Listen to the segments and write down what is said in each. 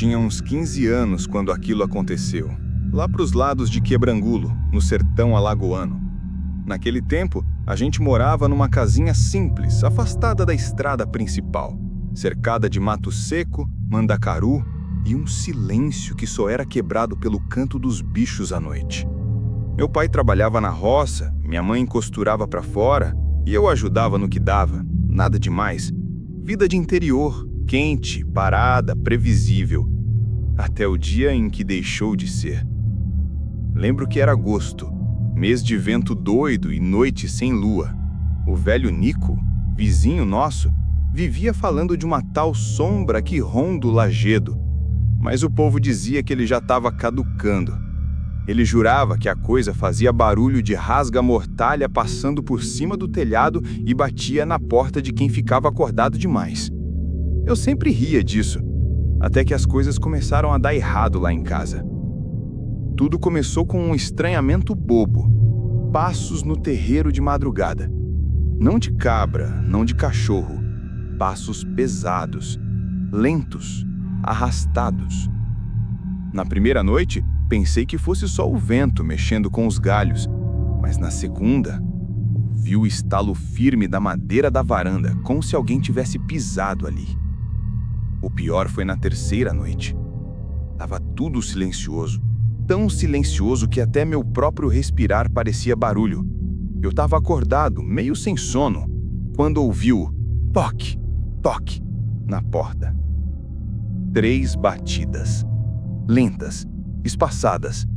Tinha uns 15 anos quando aquilo aconteceu, lá pros lados de Quebrangulo, no sertão alagoano. Naquele tempo, a gente morava numa casinha simples, afastada da estrada principal, cercada de mato seco, mandacaru e um silêncio que só era quebrado pelo canto dos bichos à noite. Meu pai trabalhava na roça, minha mãe costurava pra fora e eu ajudava no que dava, nada demais. Vida de interior, quente, parada, previsível, até o dia em que deixou de ser. Lembro que era agosto, mês de vento doido e noite sem lua. O velho Nico, vizinho nosso, vivia falando de uma tal sombra que ronda o lajedo, mas o povo dizia que ele já estava caducando. Ele jurava que a coisa fazia barulho de rasga-mortalha passando por cima do telhado e batia na porta de quem ficava acordado demais. Eu sempre ria disso, até que as coisas começaram a dar errado lá em casa. Tudo começou com um estranhamento bobo. Passos no terreiro de madrugada. Não de cabra, não de cachorro. Passos pesados, lentos, arrastados. Na primeira noite, pensei que fosse só o vento mexendo com os galhos, mas na segunda, ouvi o estalo firme da madeira da varanda, como se alguém tivesse pisado ali. O pior foi na terceira noite. Tava tudo silencioso, tão silencioso que até meu próprio respirar parecia barulho. Eu tava acordado, meio sem sono, quando ouvi o toque, toque na porta. 3 batidas, lentas, espaçadas.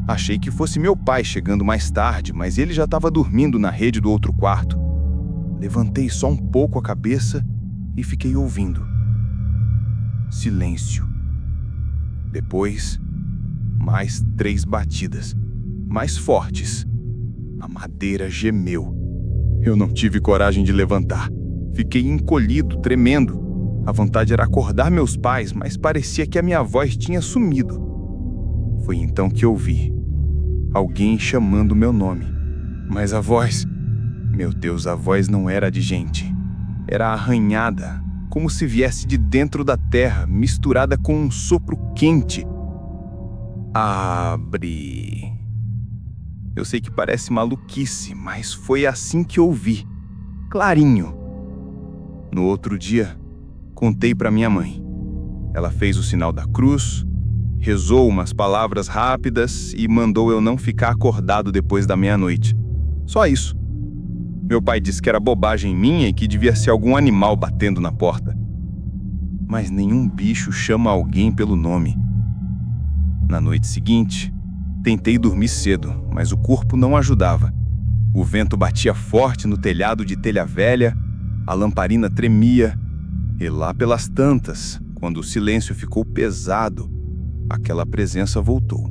Achei que fosse meu pai chegando mais tarde, mas ele já estava dormindo na rede do outro quarto. Levantei só um pouco a cabeça e fiquei ouvindo. Silêncio. Depois, mais 3 batidas, mais fortes. A madeira gemeu. Eu não tive coragem de levantar. Fiquei encolhido, tremendo. A vontade era acordar meus pais, mas parecia que a minha voz tinha sumido. Foi então que ouvi alguém chamando meu nome. Mas a voz... Meu Deus, a voz não era de gente. Era arranhada, como se viesse de dentro da terra, misturada com um sopro quente. Abre. Eu sei que parece maluquice, mas foi assim que ouvi. Clarinho. No outro dia, contei para minha mãe. Ela fez o sinal da cruz, rezou umas palavras rápidas e mandou eu não ficar acordado depois da meia-noite. Só isso. Meu pai disse que era bobagem minha e que devia ser algum animal batendo na porta. Mas nenhum bicho chama alguém pelo nome. Na noite seguinte, tentei dormir cedo, mas o corpo não ajudava. O vento batia forte no telhado de telha velha, a lamparina tremia, e lá pelas tantas, quando o silêncio ficou pesado, aquela presença voltou.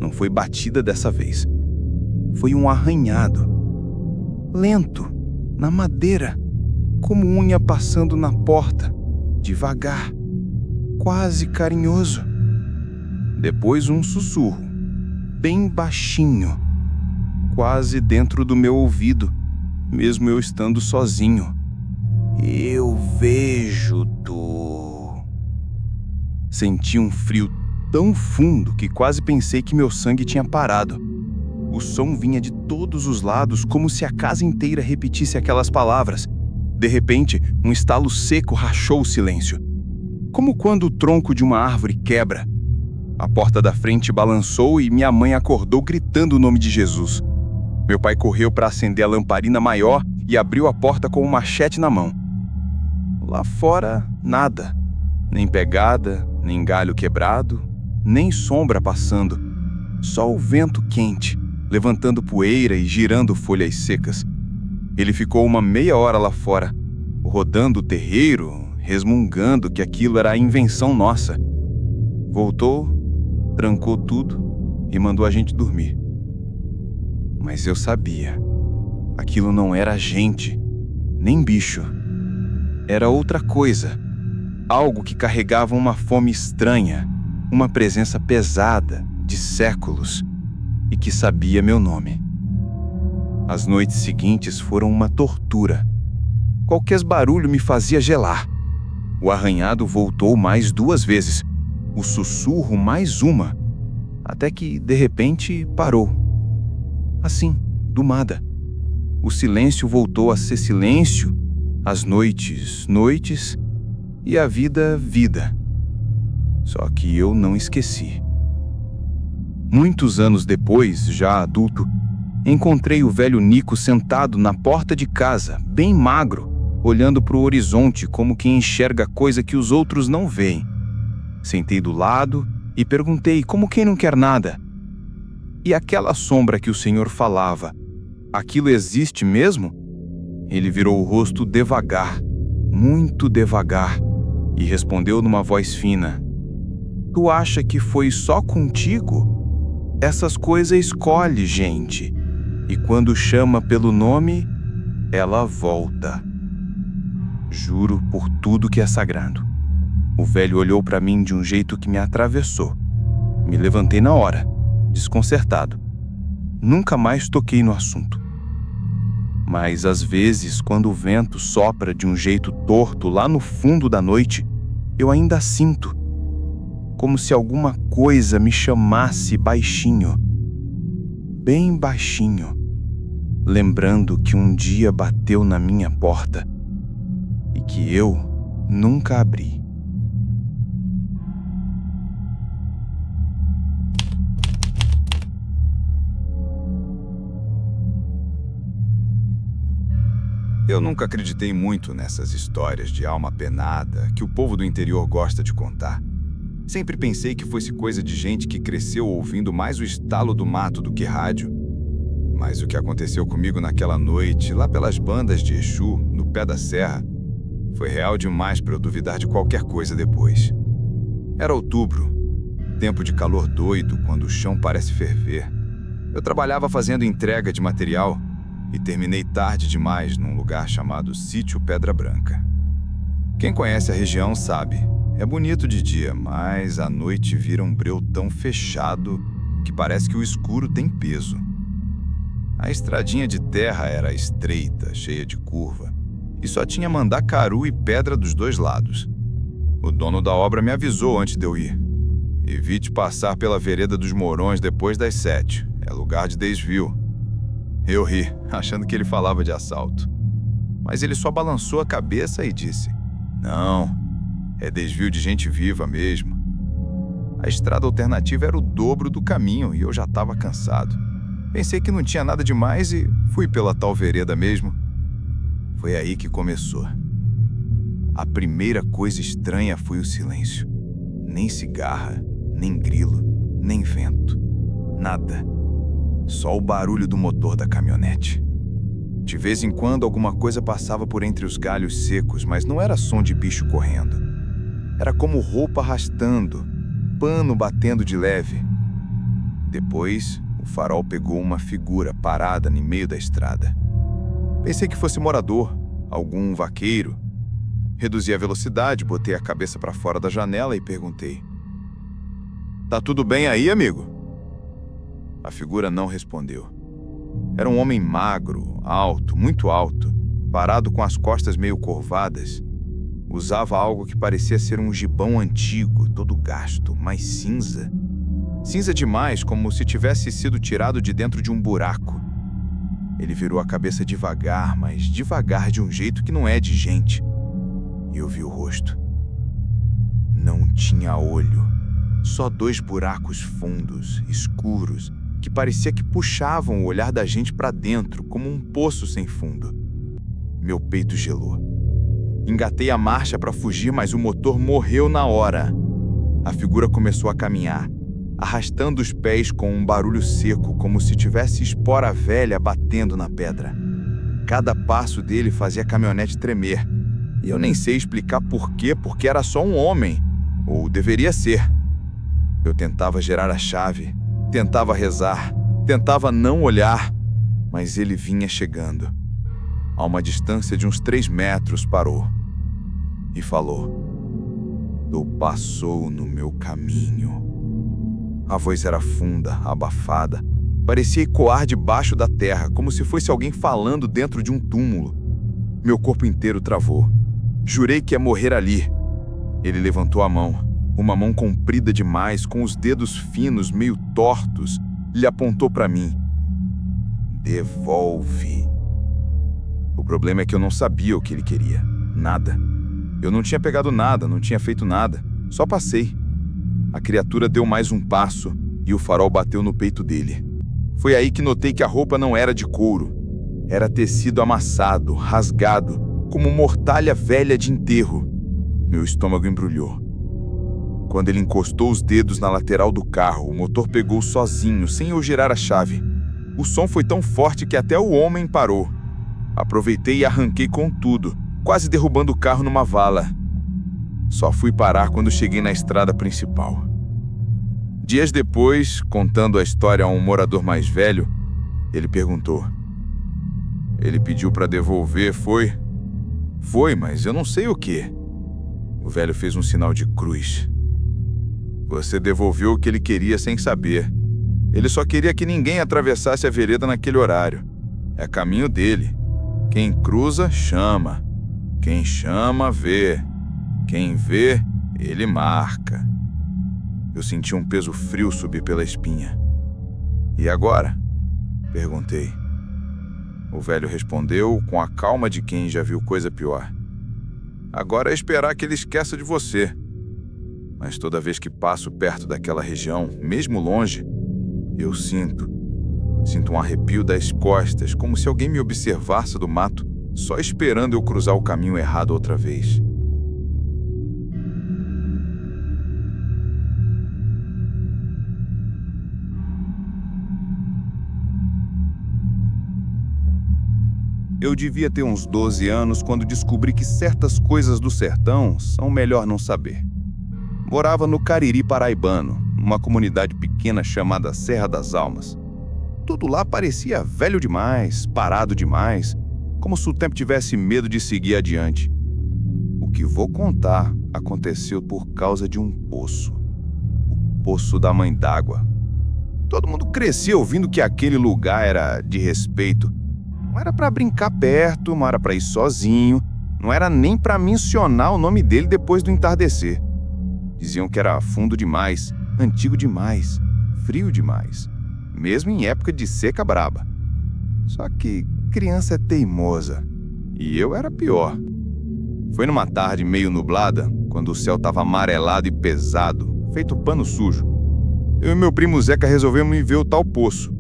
Não foi batida dessa vez. Foi um arranhado. Lento, na madeira, como unha passando na porta, devagar, quase carinhoso. Depois um sussurro, bem baixinho, quase dentro do meu ouvido, mesmo eu estando sozinho. Eu vejo tu. Senti um frio tão fundo que quase pensei que meu sangue tinha parado. O som vinha de todos os lados, como se a casa inteira repetisse aquelas palavras. De repente, um estalo seco rachou o silêncio. Como quando o tronco de uma árvore quebra. A porta da frente balançou e minha mãe acordou gritando o nome de Jesus. Meu pai correu para acender a lamparina maior e abriu a porta com um machete na mão. Lá fora, nada. Nem pegada, nem galho quebrado, nem sombra passando. Só o vento quente, levantando poeira e girando folhas secas. Ele ficou uma meia hora lá fora, rodando o terreiro, resmungando que aquilo era a invenção nossa. Voltou, trancou tudo e mandou a gente dormir. Mas eu sabia. Aquilo não era gente, nem bicho. Era outra coisa. Algo que carregava uma fome estranha, uma presença pesada, de séculos, e que sabia meu nome. As noites seguintes foram uma tortura. Qualquer barulho me fazia gelar. O arranhado voltou mais 2 vezes, o sussurro mais uma, até que, de repente, parou. Assim, do nada. O silêncio voltou a ser silêncio, as noites, noites, e a vida, vida. Só que eu não esqueci. Muitos anos depois, já adulto, encontrei o velho Nico sentado na porta de casa, bem magro, olhando para o horizonte como quem enxerga coisa que os outros não veem. Sentei do lado e perguntei como quem não quer nada. E aquela sombra que o senhor falava, aquilo existe mesmo? Ele virou o rosto devagar, muito devagar, e respondeu numa voz fina: Tu acha que foi só contigo? Essas coisas escolhe, gente. E quando chama pelo nome, ela volta. Juro por tudo que é sagrado. O velho olhou para mim de um jeito que me atravessou. Me levantei na hora, desconcertado. Nunca mais toquei no assunto. Mas às vezes, quando o vento sopra de um jeito torto lá no fundo da noite, eu ainda sinto, como se alguma coisa me chamasse baixinho, bem baixinho, lembrando que um dia bateu na minha porta e que eu nunca abri. Eu nunca acreditei muito nessas histórias de alma penada que o povo do interior gosta de contar. Sempre pensei que fosse coisa de gente que cresceu ouvindo mais o estalo do mato do que rádio. Mas o que aconteceu comigo naquela noite, lá pelas bandas de Exu, no pé da serra, foi real demais para eu duvidar de qualquer coisa depois. Era outubro, tempo de calor doido, quando o chão parece ferver. Eu trabalhava fazendo entrega de material e terminei tarde demais num lugar chamado Sítio Pedra Branca. Quem conhece a região sabe, é bonito de dia, mas à noite vira um breu tão fechado que parece que o escuro tem peso. A estradinha de terra era estreita, cheia de curva, e só tinha mandacaru e pedra dos 2 lados. O dono da obra me avisou antes de eu ir. Evite passar pela vereda dos Mourões depois das 7, é lugar de desvio. Eu ri, achando que ele falava de assalto. Mas ele só balançou a cabeça e disse: Não, é desvio de gente viva mesmo. A estrada alternativa era o dobro do caminho e eu já estava cansado. Pensei que não tinha nada demais e fui pela tal vereda mesmo. Foi aí que começou. A primeira coisa estranha foi o silêncio. Nem cigarra, nem grilo, nem vento. Nada. Só o barulho do motor da caminhonete. De vez em quando alguma coisa passava por entre os galhos secos, mas não era som de bicho correndo. Era como roupa arrastando, pano batendo de leve. Depois, o farol pegou uma figura parada no meio da estrada. Pensei que fosse morador, algum vaqueiro. Reduzi a velocidade, botei a cabeça para fora da janela e perguntei: Tá tudo bem aí, amigo? A figura não respondeu. Era um homem magro, alto, muito alto, parado com as costas meio curvadas. Usava algo que parecia ser um gibão antigo, todo gasto, mas cinza. Cinza demais, como se tivesse sido tirado de dentro de um buraco. Ele virou a cabeça devagar, mas devagar de um jeito que não é de gente. E eu vi o rosto. Não tinha olho, só 2 buracos fundos, escuros, que parecia que puxavam o olhar da gente para dentro, como um poço sem fundo. Meu peito gelou. Engatei a marcha para fugir, mas o motor morreu na hora. A figura começou a caminhar, arrastando os pés com um barulho seco, como se tivesse espora velha batendo na pedra. Cada passo dele fazia a caminhonete tremer. E eu nem sei explicar por quê, porque era só um homem. Ou deveria ser. Eu tentava girar a chave, tentava rezar, tentava não olhar, mas ele vinha chegando. A uma distância de uns 3 metros parou e falou: Tu passou no meu caminho. A voz era funda, abafada, parecia ecoar debaixo da terra, como se fosse alguém falando dentro de um túmulo. Meu corpo inteiro travou. Jurei que ia morrer ali, Ele levantou a mão, uma mão comprida demais, com os dedos finos, meio tortos. Ele apontou para mim. Devolve. O problema é que eu não sabia o que ele queria. Nada. Eu não tinha pegado nada, não tinha feito nada. Só passei. A criatura deu mais um passo e o farol bateu no peito dele. Foi aí que notei que a roupa não era de couro. Era tecido amassado, rasgado, como mortalha velha de enterro. Meu estômago embrulhou. Quando ele encostou os dedos na lateral do carro, o motor pegou sozinho, sem eu girar a chave. O som foi tão forte que até o homem parou. Aproveitei e arranquei com tudo, quase derrubando o carro numa vala. Só fui parar quando cheguei na estrada principal. Dias depois, contando a história a um morador mais velho, ele perguntou. Ele pediu para devolver, foi? Foi, mas eu não sei o quê. O velho fez um sinal de cruz. Você devolveu o que ele queria sem saber. Ele só queria que ninguém atravessasse a vereda naquele horário. É caminho dele. Quem cruza, chama. Quem chama, vê. Quem vê, ele marca. Eu senti um peso frio subir pela espinha. E agora? Perguntei. O velho respondeu com a calma de quem já viu coisa pior. Agora é esperar que ele esqueça de você. Mas toda vez que passo perto daquela região, mesmo longe, eu sinto um arrepio das costas, como se alguém me observasse do mato, só esperando eu cruzar o caminho errado outra vez. Eu devia ter uns 12 anos quando descobri que certas coisas do sertão são melhor não saber. Morava no Cariri paraibano, numa comunidade pequena chamada Serra das Almas. Tudo lá parecia velho demais, parado demais, como se o tempo tivesse medo de seguir adiante. O que vou contar aconteceu por causa de um poço. O Poço da Mãe d'Água. Todo mundo crescia ouvindo que aquele lugar era de respeito. Não era para brincar perto, não era para ir sozinho, não era nem para mencionar o nome dele depois do entardecer. Diziam que era fundo demais, antigo demais, frio demais, mesmo em época de seca braba. Só que criança é teimosa, e eu era pior. Foi numa tarde meio nublada, quando o céu estava amarelado e pesado, feito pano sujo. Eu e meu primo Zeca resolvemos ir ver o tal poço.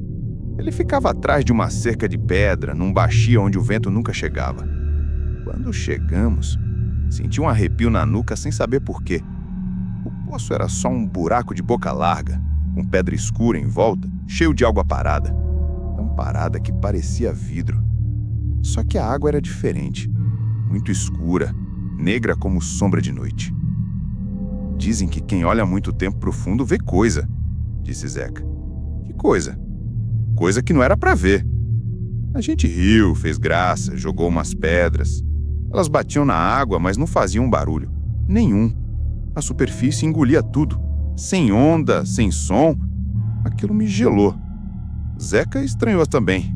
Ele ficava atrás de uma cerca de pedra, num baixio onde o vento nunca chegava. Quando chegamos, senti um arrepio na nuca sem saber por quê. O poço era só um buraco de boca larga, com pedra escura em volta, cheio de água parada. Tão parada que parecia vidro. Só que a água era diferente, muito escura, negra como sombra de noite. Dizem que quem olha muito tempo pro fundo vê coisa, disse Zeca. Que coisa? Coisa que não era pra ver. A gente riu, fez graça, jogou umas pedras. Elas batiam na água, mas não faziam barulho. Nenhum. A superfície engolia tudo. Sem onda, sem som. Aquilo me gelou. Zeca estranhou também.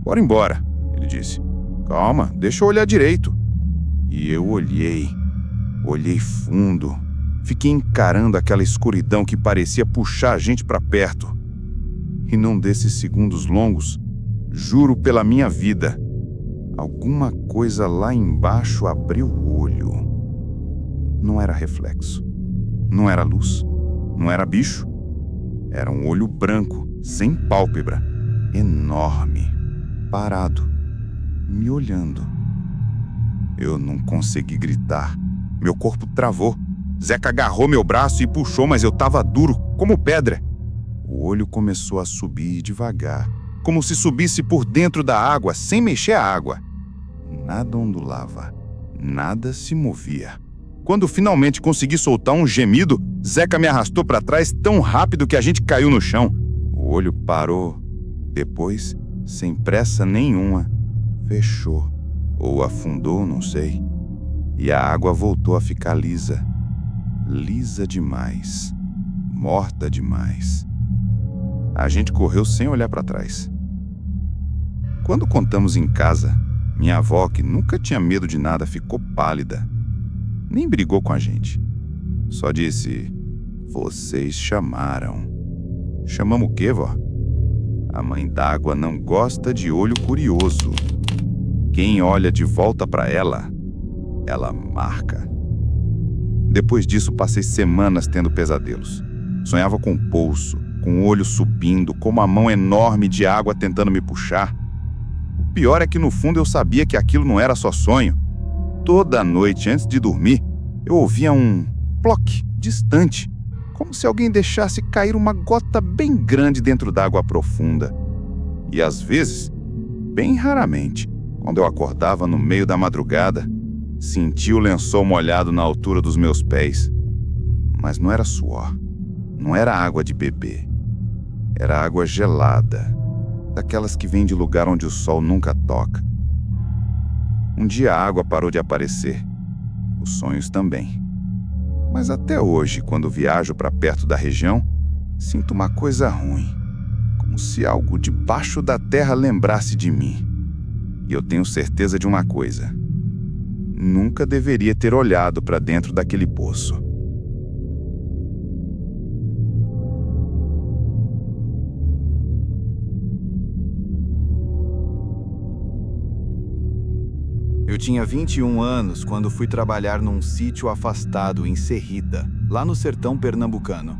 Bora embora, ele disse. Calma, deixa eu olhar direito. E eu olhei. Olhei fundo. Fiquei encarando aquela escuridão que parecia puxar a gente pra perto. E num desses segundos longos, juro pela minha vida, alguma coisa lá embaixo abriu o olho. Não era reflexo. Não era luz. Não era bicho. Era um olho branco, sem pálpebra, enorme, parado, me olhando. Eu não consegui gritar. Meu corpo travou. Zeca agarrou meu braço e puxou, mas eu estava duro, como pedra. O olho começou a subir devagar, como se subisse por dentro da água, sem mexer a água. Nada ondulava, nada se movia. Quando finalmente consegui soltar um gemido, Zeca me arrastou para trás tão rápido que a gente caiu no chão. O olho parou. Depois, sem pressa nenhuma, fechou. Ou afundou, não sei. E a água voltou a ficar lisa. Lisa demais. Morta demais. A gente correu sem olhar para trás. Quando contamos em casa, minha avó, que nunca tinha medo de nada, ficou pálida. Nem brigou com a gente. Só disse: "Vocês chamaram." "Chamamos o quê, vó?" "A mãe d'água não gosta de olho curioso. Quem olha de volta para ela, ela marca." Depois disso, passei semanas tendo pesadelos. Sonhava com um poço, com o olho subindo, com uma mão enorme de água tentando me puxar. O pior é que no fundo eu sabia que aquilo não era só sonho. Toda noite, antes de dormir, eu ouvia um ploc distante, como se alguém deixasse cair uma gota bem grande dentro d'água profunda. E às vezes, bem raramente, quando eu acordava no meio da madrugada, sentia o lençol molhado na altura dos meus pés. Mas não era suor, não era água de beber. Era água gelada, daquelas que vêm de lugar onde o sol nunca toca. Um dia a água parou de aparecer, os sonhos também. Mas até hoje, quando viajo para perto da região, sinto uma coisa ruim, como se algo debaixo da terra lembrasse de mim. E eu tenho certeza de uma coisa: nunca deveria ter olhado para dentro daquele poço. Eu tinha 21 anos quando fui trabalhar num sítio afastado em Serrita, lá no sertão pernambucano.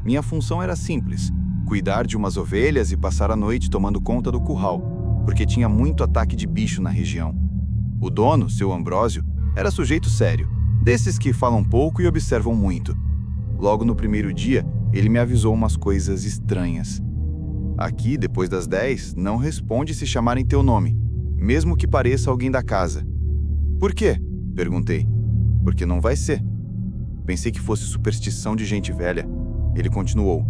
Minha função era simples: cuidar de umas ovelhas e passar a noite tomando conta do curral, porque tinha muito ataque de bicho na região. O dono, seu Ambrósio, era sujeito sério, desses que falam pouco e observam muito. Logo no primeiro dia, ele me avisou umas coisas estranhas. Aqui, depois das 10, não responde se chamarem teu nome, mesmo que pareça alguém da casa. Por quê? Perguntei. Porque não vai ser. Pensei que fosse superstição de gente velha. Ele continuou.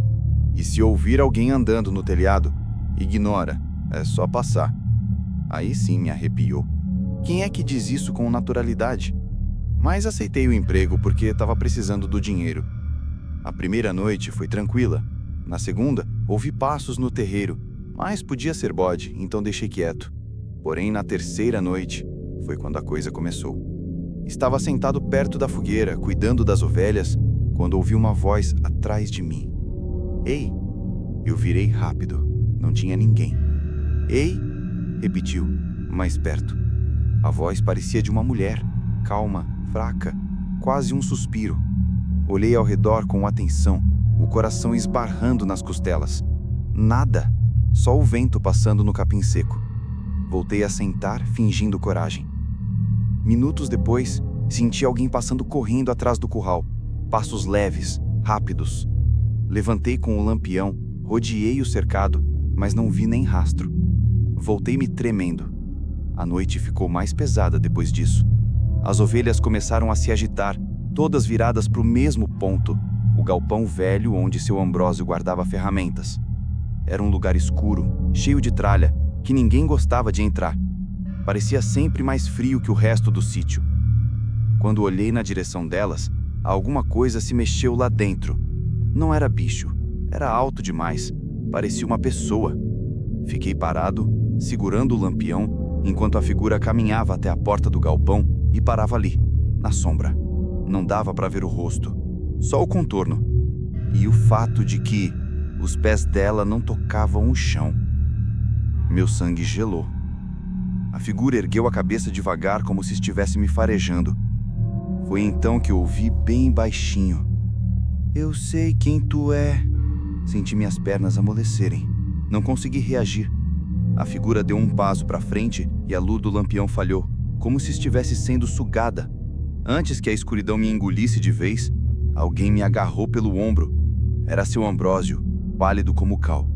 E se ouvir alguém andando no telhado, ignora, é só passar. Aí sim me arrepiou. Quem é que diz isso com naturalidade? Mas aceitei o emprego porque estava precisando do dinheiro. A primeira noite foi tranquila. Na segunda, ouvi passos no terreiro, mas podia ser bode, então deixei quieto. Porém, na terceira noite, foi quando a coisa começou. Estava sentado perto da fogueira, cuidando das ovelhas, quando ouvi uma voz atrás de mim. "Ei!" Eu virei rápido. Não tinha ninguém. "Ei!" repetiu, mais perto. A voz parecia de uma mulher, calma, fraca, quase um suspiro. Olhei ao redor com atenção, o coração esbarrando nas costelas. Nada, só o vento passando no capim seco. Voltei a sentar, fingindo coragem. Minutos depois, senti alguém passando correndo atrás do curral. Passos leves, rápidos. Levantei com o lampião, rodeei o cercado, mas não vi nem rastro. Voltei-me tremendo. A noite ficou mais pesada depois disso. As ovelhas começaram a se agitar, todas viradas para o mesmo ponto, o galpão velho onde seu Ambrósio guardava ferramentas. Era um lugar escuro, cheio de tralha, que ninguém gostava de entrar. Parecia sempre mais frio que o resto do sítio. Quando olhei na direção delas, alguma coisa se mexeu lá dentro. Não era bicho, era alto demais, parecia uma pessoa. Fiquei parado, segurando o lampião, enquanto a figura caminhava até a porta do galpão e parava ali, na sombra. Não dava para ver o rosto, só o contorno. E o fato de que os pés dela não tocavam o chão. Meu sangue gelou. A figura ergueu a cabeça devagar, como se estivesse me farejando. Foi então que ouvi bem baixinho: "Eu sei quem tu é." Senti minhas pernas amolecerem. Não consegui reagir. A figura deu um passo para frente e a luz do lampião falhou, como se estivesse sendo sugada. Antes que a escuridão me engolisse de vez, alguém me agarrou pelo ombro. Era seu Ambrósio, pálido como cal.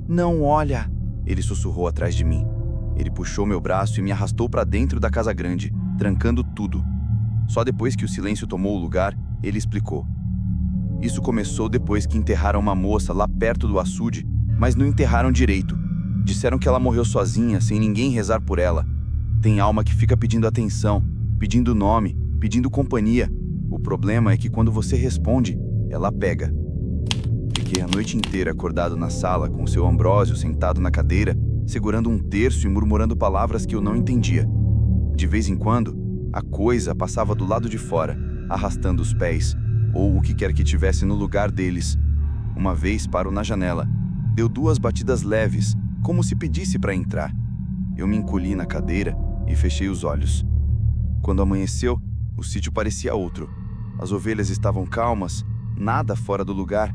"Não olha!" Ele sussurrou atrás de mim. Ele puxou meu braço e me arrastou para dentro da casa grande, trancando tudo. Só depois que o silêncio tomou o lugar, ele explicou. Isso começou depois que enterraram uma moça lá perto do açude, mas não enterraram direito. Disseram que ela morreu sozinha, sem ninguém rezar por ela. Tem alma que fica pedindo atenção, pedindo nome, pedindo companhia. O problema é que quando você responde, ela pega. Fiquei a noite inteira acordado na sala, com seu Ambrósio sentado na cadeira, segurando um terço e murmurando palavras que eu não entendia. De vez em quando, a coisa passava do lado de fora, arrastando os pés, ou o que quer que tivesse no lugar deles. Uma vez parou na janela, deu 2 batidas leves, como se pedisse para entrar. Eu me encolhi na cadeira e fechei os olhos. Quando amanheceu, o sítio parecia outro. As ovelhas estavam calmas, nada fora do lugar,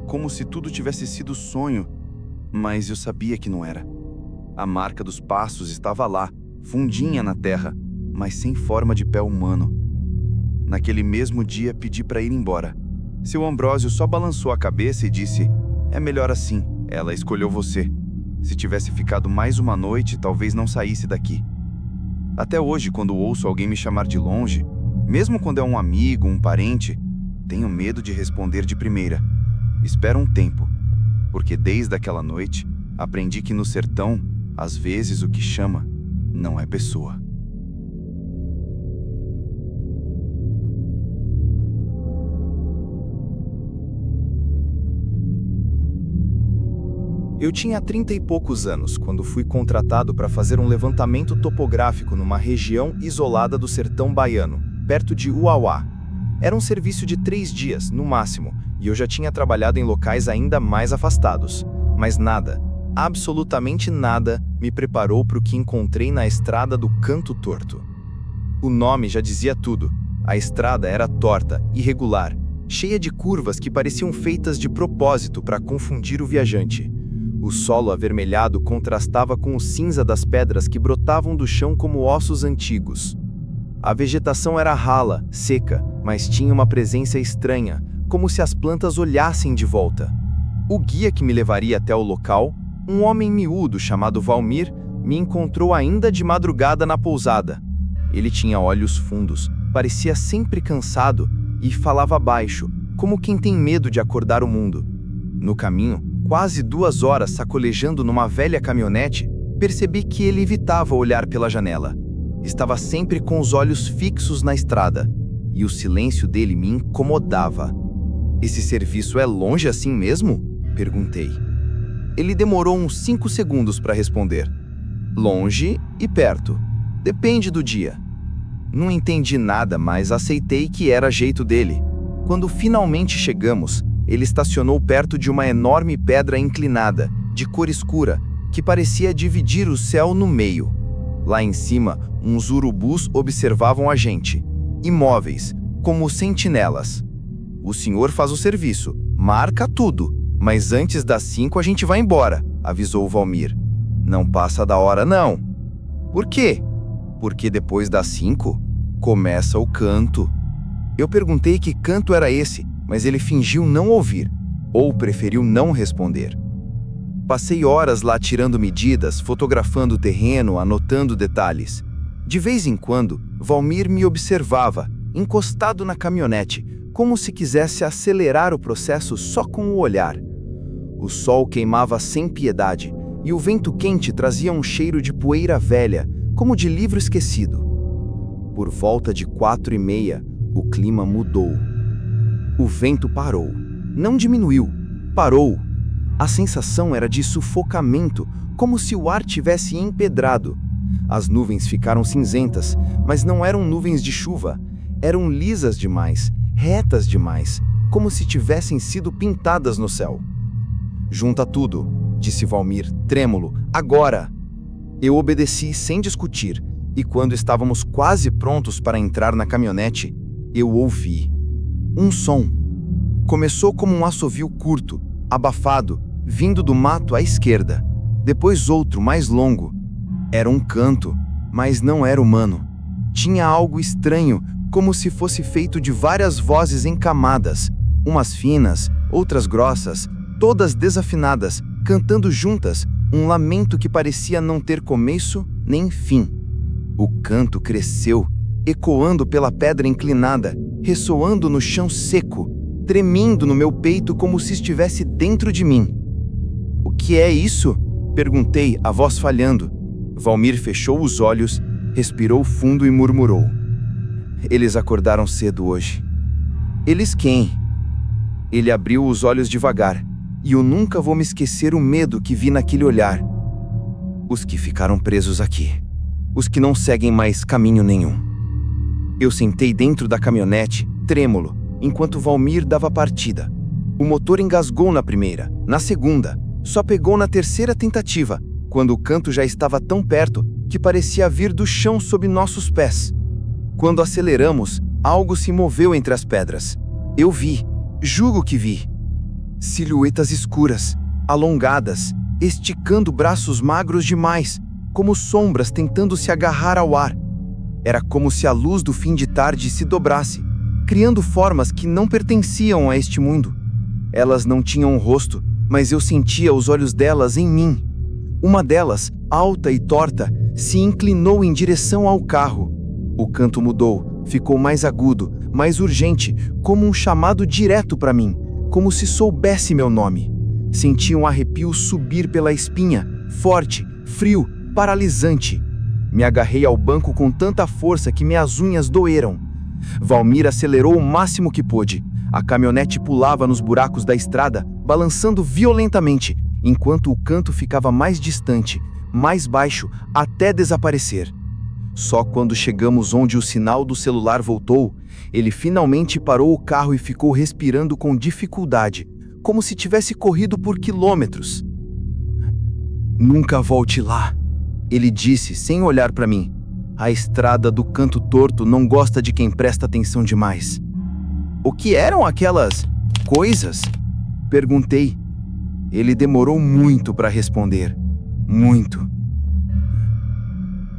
como se tudo tivesse sido sonho, mas eu sabia que não era. A marca dos passos estava lá, fundinha na terra, mas sem forma de pé humano. Naquele mesmo dia pedi para ir embora. Seu Ambrósio só balançou a cabeça e disse: "É melhor assim, ela escolheu você. Se tivesse ficado mais uma noite, talvez não saísse daqui." Até hoje, quando ouço alguém me chamar de longe, mesmo quando é um amigo, um parente, tenho medo de responder de primeira. Espero um tempo, porque desde aquela noite aprendi que no sertão, às vezes o que chama não é pessoa. Eu tinha 30 e poucos anos quando fui contratado para fazer um levantamento topográfico numa região isolada do sertão baiano, perto de Uauá. Era um serviço de 3 dias, no máximo, e eu já tinha trabalhado em locais ainda mais afastados. Mas nada, absolutamente nada, me preparou para o que encontrei na estrada do Canto Torto. O nome já dizia tudo. A estrada era torta, irregular, cheia de curvas que pareciam feitas de propósito para confundir o viajante. O solo avermelhado contrastava com o cinza das pedras que brotavam do chão como ossos antigos. A vegetação era rala, seca, mas tinha uma presença estranha, como se as plantas olhassem de volta. O guia que me levaria até o local, um homem miúdo chamado Valmir, me encontrou ainda de madrugada na pousada. Ele tinha olhos fundos, parecia sempre cansado e falava baixo, como quem tem medo de acordar o mundo. No caminho, quase 2 horas sacolejando numa velha caminhonete, percebi que ele evitava olhar pela janela. Estava sempre com os olhos fixos na estrada, e o silêncio dele me incomodava. "Esse serviço é longe assim mesmo?" perguntei. Ele demorou uns 5 segundos para responder. "Longe e perto. Depende do dia." Não entendi nada, mas aceitei que era jeito dele. Quando finalmente chegamos, ele estacionou perto de uma enorme pedra inclinada, de cor escura, que parecia dividir o céu no meio. Lá em cima, uns urubus observavam a gente, imóveis, como sentinelas. "O senhor faz o serviço, marca tudo, mas antes das 5 a gente vai embora", avisou o Valmir. "Não passa da hora não." "Por quê?" "Porque depois das 5, começa o canto." Eu perguntei que canto era esse, mas ele fingiu não ouvir, ou preferiu não responder. Passei horas lá tirando medidas, fotografando o terreno, anotando detalhes. De vez em quando, Valmir me observava, encostado na caminhonete, como se quisesse acelerar o processo só com o olhar. O sol queimava sem piedade, e o vento quente trazia um cheiro de poeira velha, como de livro esquecido. Por volta de 4h30, o clima mudou. O vento parou. Não diminuiu, parou. A sensação era de sufocamento, como se o ar tivesse empedrado. As nuvens ficaram cinzentas, mas não eram nuvens de chuva. Eram lisas demais, retas demais, como se tivessem sido pintadas no céu. "Junta tudo", disse Valmir, trêmulo, "agora!" Eu obedeci sem discutir, e quando estávamos quase prontos para entrar na caminhonete, eu ouvi um som. Começou como um assovio curto, abafado, vindo do mato à esquerda. Depois outro, mais longo. Era um canto, mas não era humano. Tinha algo estranho, como se fosse feito de várias vozes em camadas, umas finas, outras grossas, todas desafinadas, cantando juntas, um lamento que parecia não ter começo nem fim. O canto cresceu, ecoando pela pedra inclinada, ressoando no chão seco, tremendo no meu peito como se estivesse dentro de mim. "O que é isso?" perguntei, a voz falhando. Valmir fechou os olhos, respirou fundo e murmurou: "Eles acordaram cedo hoje." "Eles quem?" Ele abriu os olhos devagar, e eu nunca vou me esquecer o medo que vi naquele olhar. "Os que ficaram presos aqui. Os que não seguem mais caminho nenhum." Eu sentei dentro da caminhonete trêmulo, enquanto Valmir dava partida. O motor engasgou na primeira, na segunda, só pegou na terceira tentativa, quando o canto já estava tão perto que parecia vir do chão sob nossos pés. Quando aceleramos, algo se moveu entre as pedras. Eu vi, juro que vi. Silhuetas escuras, alongadas, esticando braços magros demais, como sombras tentando se agarrar ao ar. Era como se a luz do fim de tarde se dobrasse, criando formas que não pertenciam a este mundo. Elas não tinham um rosto, mas eu sentia os olhos delas em mim. Uma delas, alta e torta, se inclinou em direção ao carro. O canto mudou, ficou mais agudo, mais urgente, como um chamado direto para mim, como se soubesse meu nome. Senti um arrepio subir pela espinha, forte, frio, paralisante. Me agarrei ao banco com tanta força que minhas unhas doeram. Valmir acelerou o máximo que pôde. A caminhonete pulava nos buracos da estrada, balançando violentamente, enquanto o canto ficava mais distante, mais baixo, até desaparecer. Só quando chegamos onde o sinal do celular voltou, ele finalmente parou o carro e ficou respirando com dificuldade, como se tivesse corrido por quilômetros. "Nunca volte lá", ele disse sem olhar para mim. "A estrada do canto torto não gosta de quem presta atenção demais." "O que eram aquelas coisas?" perguntei. Ele demorou muito para responder. Muito.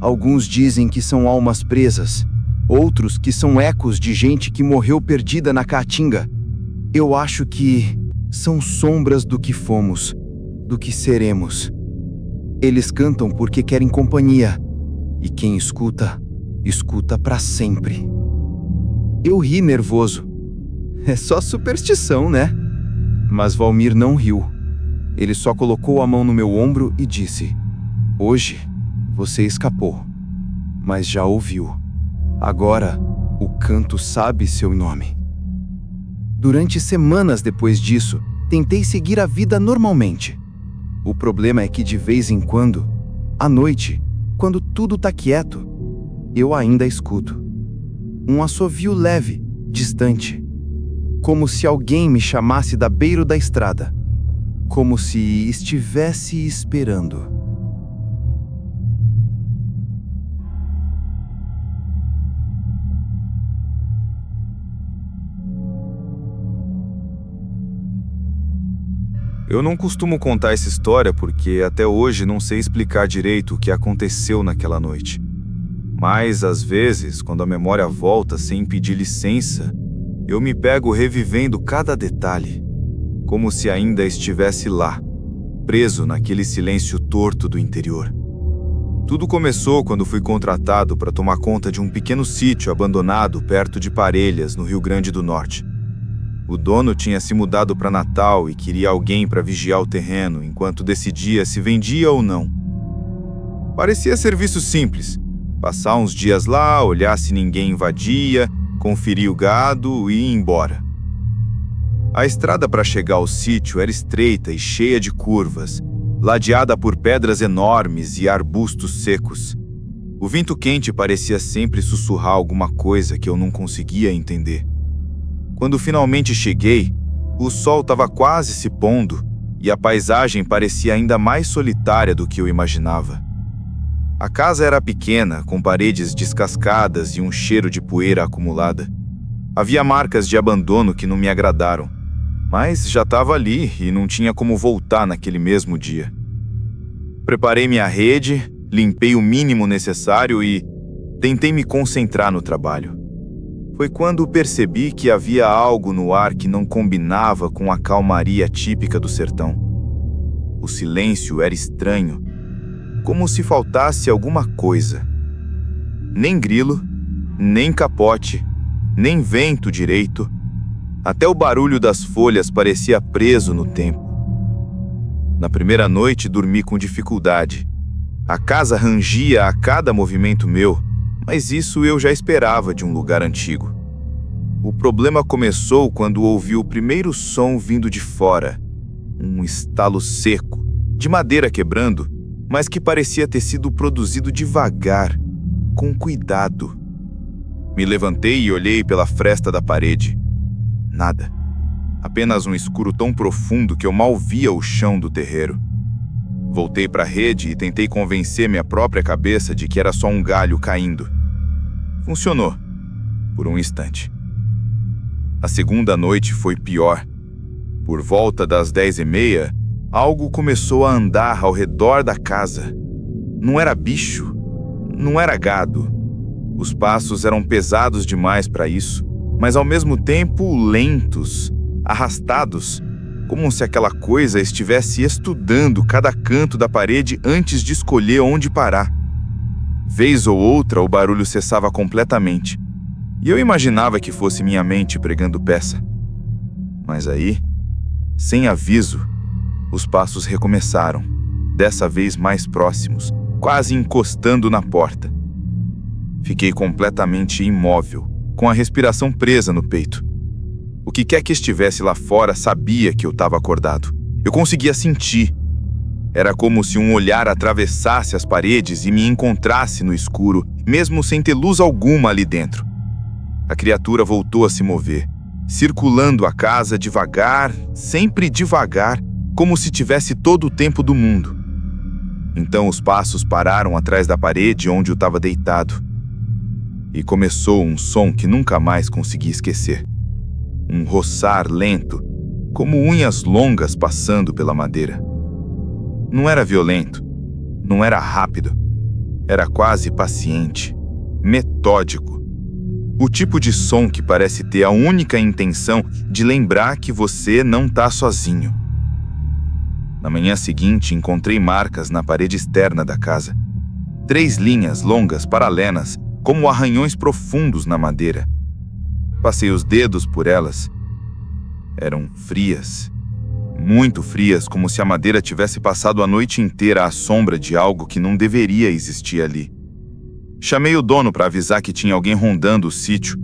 "Alguns dizem que são almas presas, outros que são ecos de gente que morreu perdida na caatinga. Eu acho que são sombras do que fomos, do que seremos. Eles cantam porque querem companhia, e quem escuta, escuta para sempre." Eu ri nervoso. "É só superstição, né?" Mas Valmir não riu. Ele só colocou a mão no meu ombro e disse: "Hoje você escapou, mas já ouviu. Agora o canto sabe seu nome." Durante semanas depois disso, tentei seguir a vida normalmente. O problema é que de vez em quando, à noite, quando tudo tá quieto, eu ainda escuto. Um assovio leve, distante. Como se alguém me chamasse da beira da estrada. Como se estivesse esperando. Eu não costumo contar essa história porque até hoje não sei explicar direito o que aconteceu naquela noite. Mas, às vezes, quando a memória volta sem pedir licença, eu me pego revivendo cada detalhe, como se ainda estivesse lá, preso naquele silêncio torto do interior. Tudo começou quando fui contratado para tomar conta de um pequeno sítio abandonado perto de Parelhas, no Rio Grande do Norte. O dono tinha se mudado para Natal e queria alguém para vigiar o terreno enquanto decidia se vendia ou não. Parecia serviço simples: passar uns dias lá, olhar se ninguém invadia, conferir o gado e ir embora. A estrada para chegar ao sítio era estreita e cheia de curvas, ladeada por pedras enormes e arbustos secos. O vento quente parecia sempre sussurrar alguma coisa que eu não conseguia entender. Quando finalmente cheguei, o sol estava quase se pondo e a paisagem parecia ainda mais solitária do que eu imaginava. A casa era pequena, com paredes descascadas e um cheiro de poeira acumulada. Havia marcas de abandono que não me agradaram, mas já estava ali e não tinha como voltar naquele mesmo dia. Preparei minha rede, limpei o mínimo necessário e tentei me concentrar no trabalho. Foi quando percebi que havia algo no ar que não combinava com a calmaria típica do sertão. O silêncio era estranho, como se faltasse alguma coisa. Nem grilo, nem capote, nem vento direito. Até o barulho das folhas parecia preso no tempo. Na primeira noite dormi com dificuldade. A casa rangia a cada movimento meu, mas isso eu já esperava de um lugar antigo. O problema começou quando ouvi o primeiro som vindo de fora. Um estalo seco, de madeira quebrando, mas que parecia ter sido produzido devagar, com cuidado. Me levantei e olhei pela fresta da parede. Nada. Apenas um escuro tão profundo que eu mal via o chão do terreiro. Voltei para a rede e tentei convencer minha própria cabeça de que era só um galho caindo. Funcionou, por um instante. A segunda noite foi pior. Por volta das 10h30, algo começou a andar ao redor da casa. Não era bicho, não era gado. Os passos eram pesados demais para isso, mas ao mesmo tempo lentos, arrastados, como se aquela coisa estivesse estudando cada canto da parede antes de escolher onde parar. Vez ou outra, o barulho cessava completamente, e eu imaginava que fosse minha mente pregando peça. Mas aí, sem aviso, os passos recomeçaram, dessa vez mais próximos, quase encostando na porta. Fiquei completamente imóvel, com a respiração presa no peito. O que quer que estivesse lá fora sabia que eu estava acordado. Eu conseguia sentir. Era como se um olhar atravessasse as paredes e me encontrasse no escuro, mesmo sem ter luz alguma ali dentro. A criatura voltou a se mover, circulando a casa devagar, sempre devagar, como se tivesse todo o tempo do mundo. Então os passos pararam atrás da parede onde eu estava deitado. E começou um som que nunca mais consegui esquecer. Um roçar lento, como unhas longas passando pela madeira. Não era violento, não era rápido. Era quase paciente, metódico. O tipo de som que parece ter a única intenção de lembrar que você não está sozinho. Na manhã seguinte, encontrei marcas na parede externa da casa. 3 linhas longas paralelas, como arranhões profundos na madeira. Passei os dedos por elas. Eram frias, muito frias, como se a madeira tivesse passado a noite inteira à sombra de algo que não deveria existir ali. Chamei o dono para avisar que tinha alguém rondando o sítio,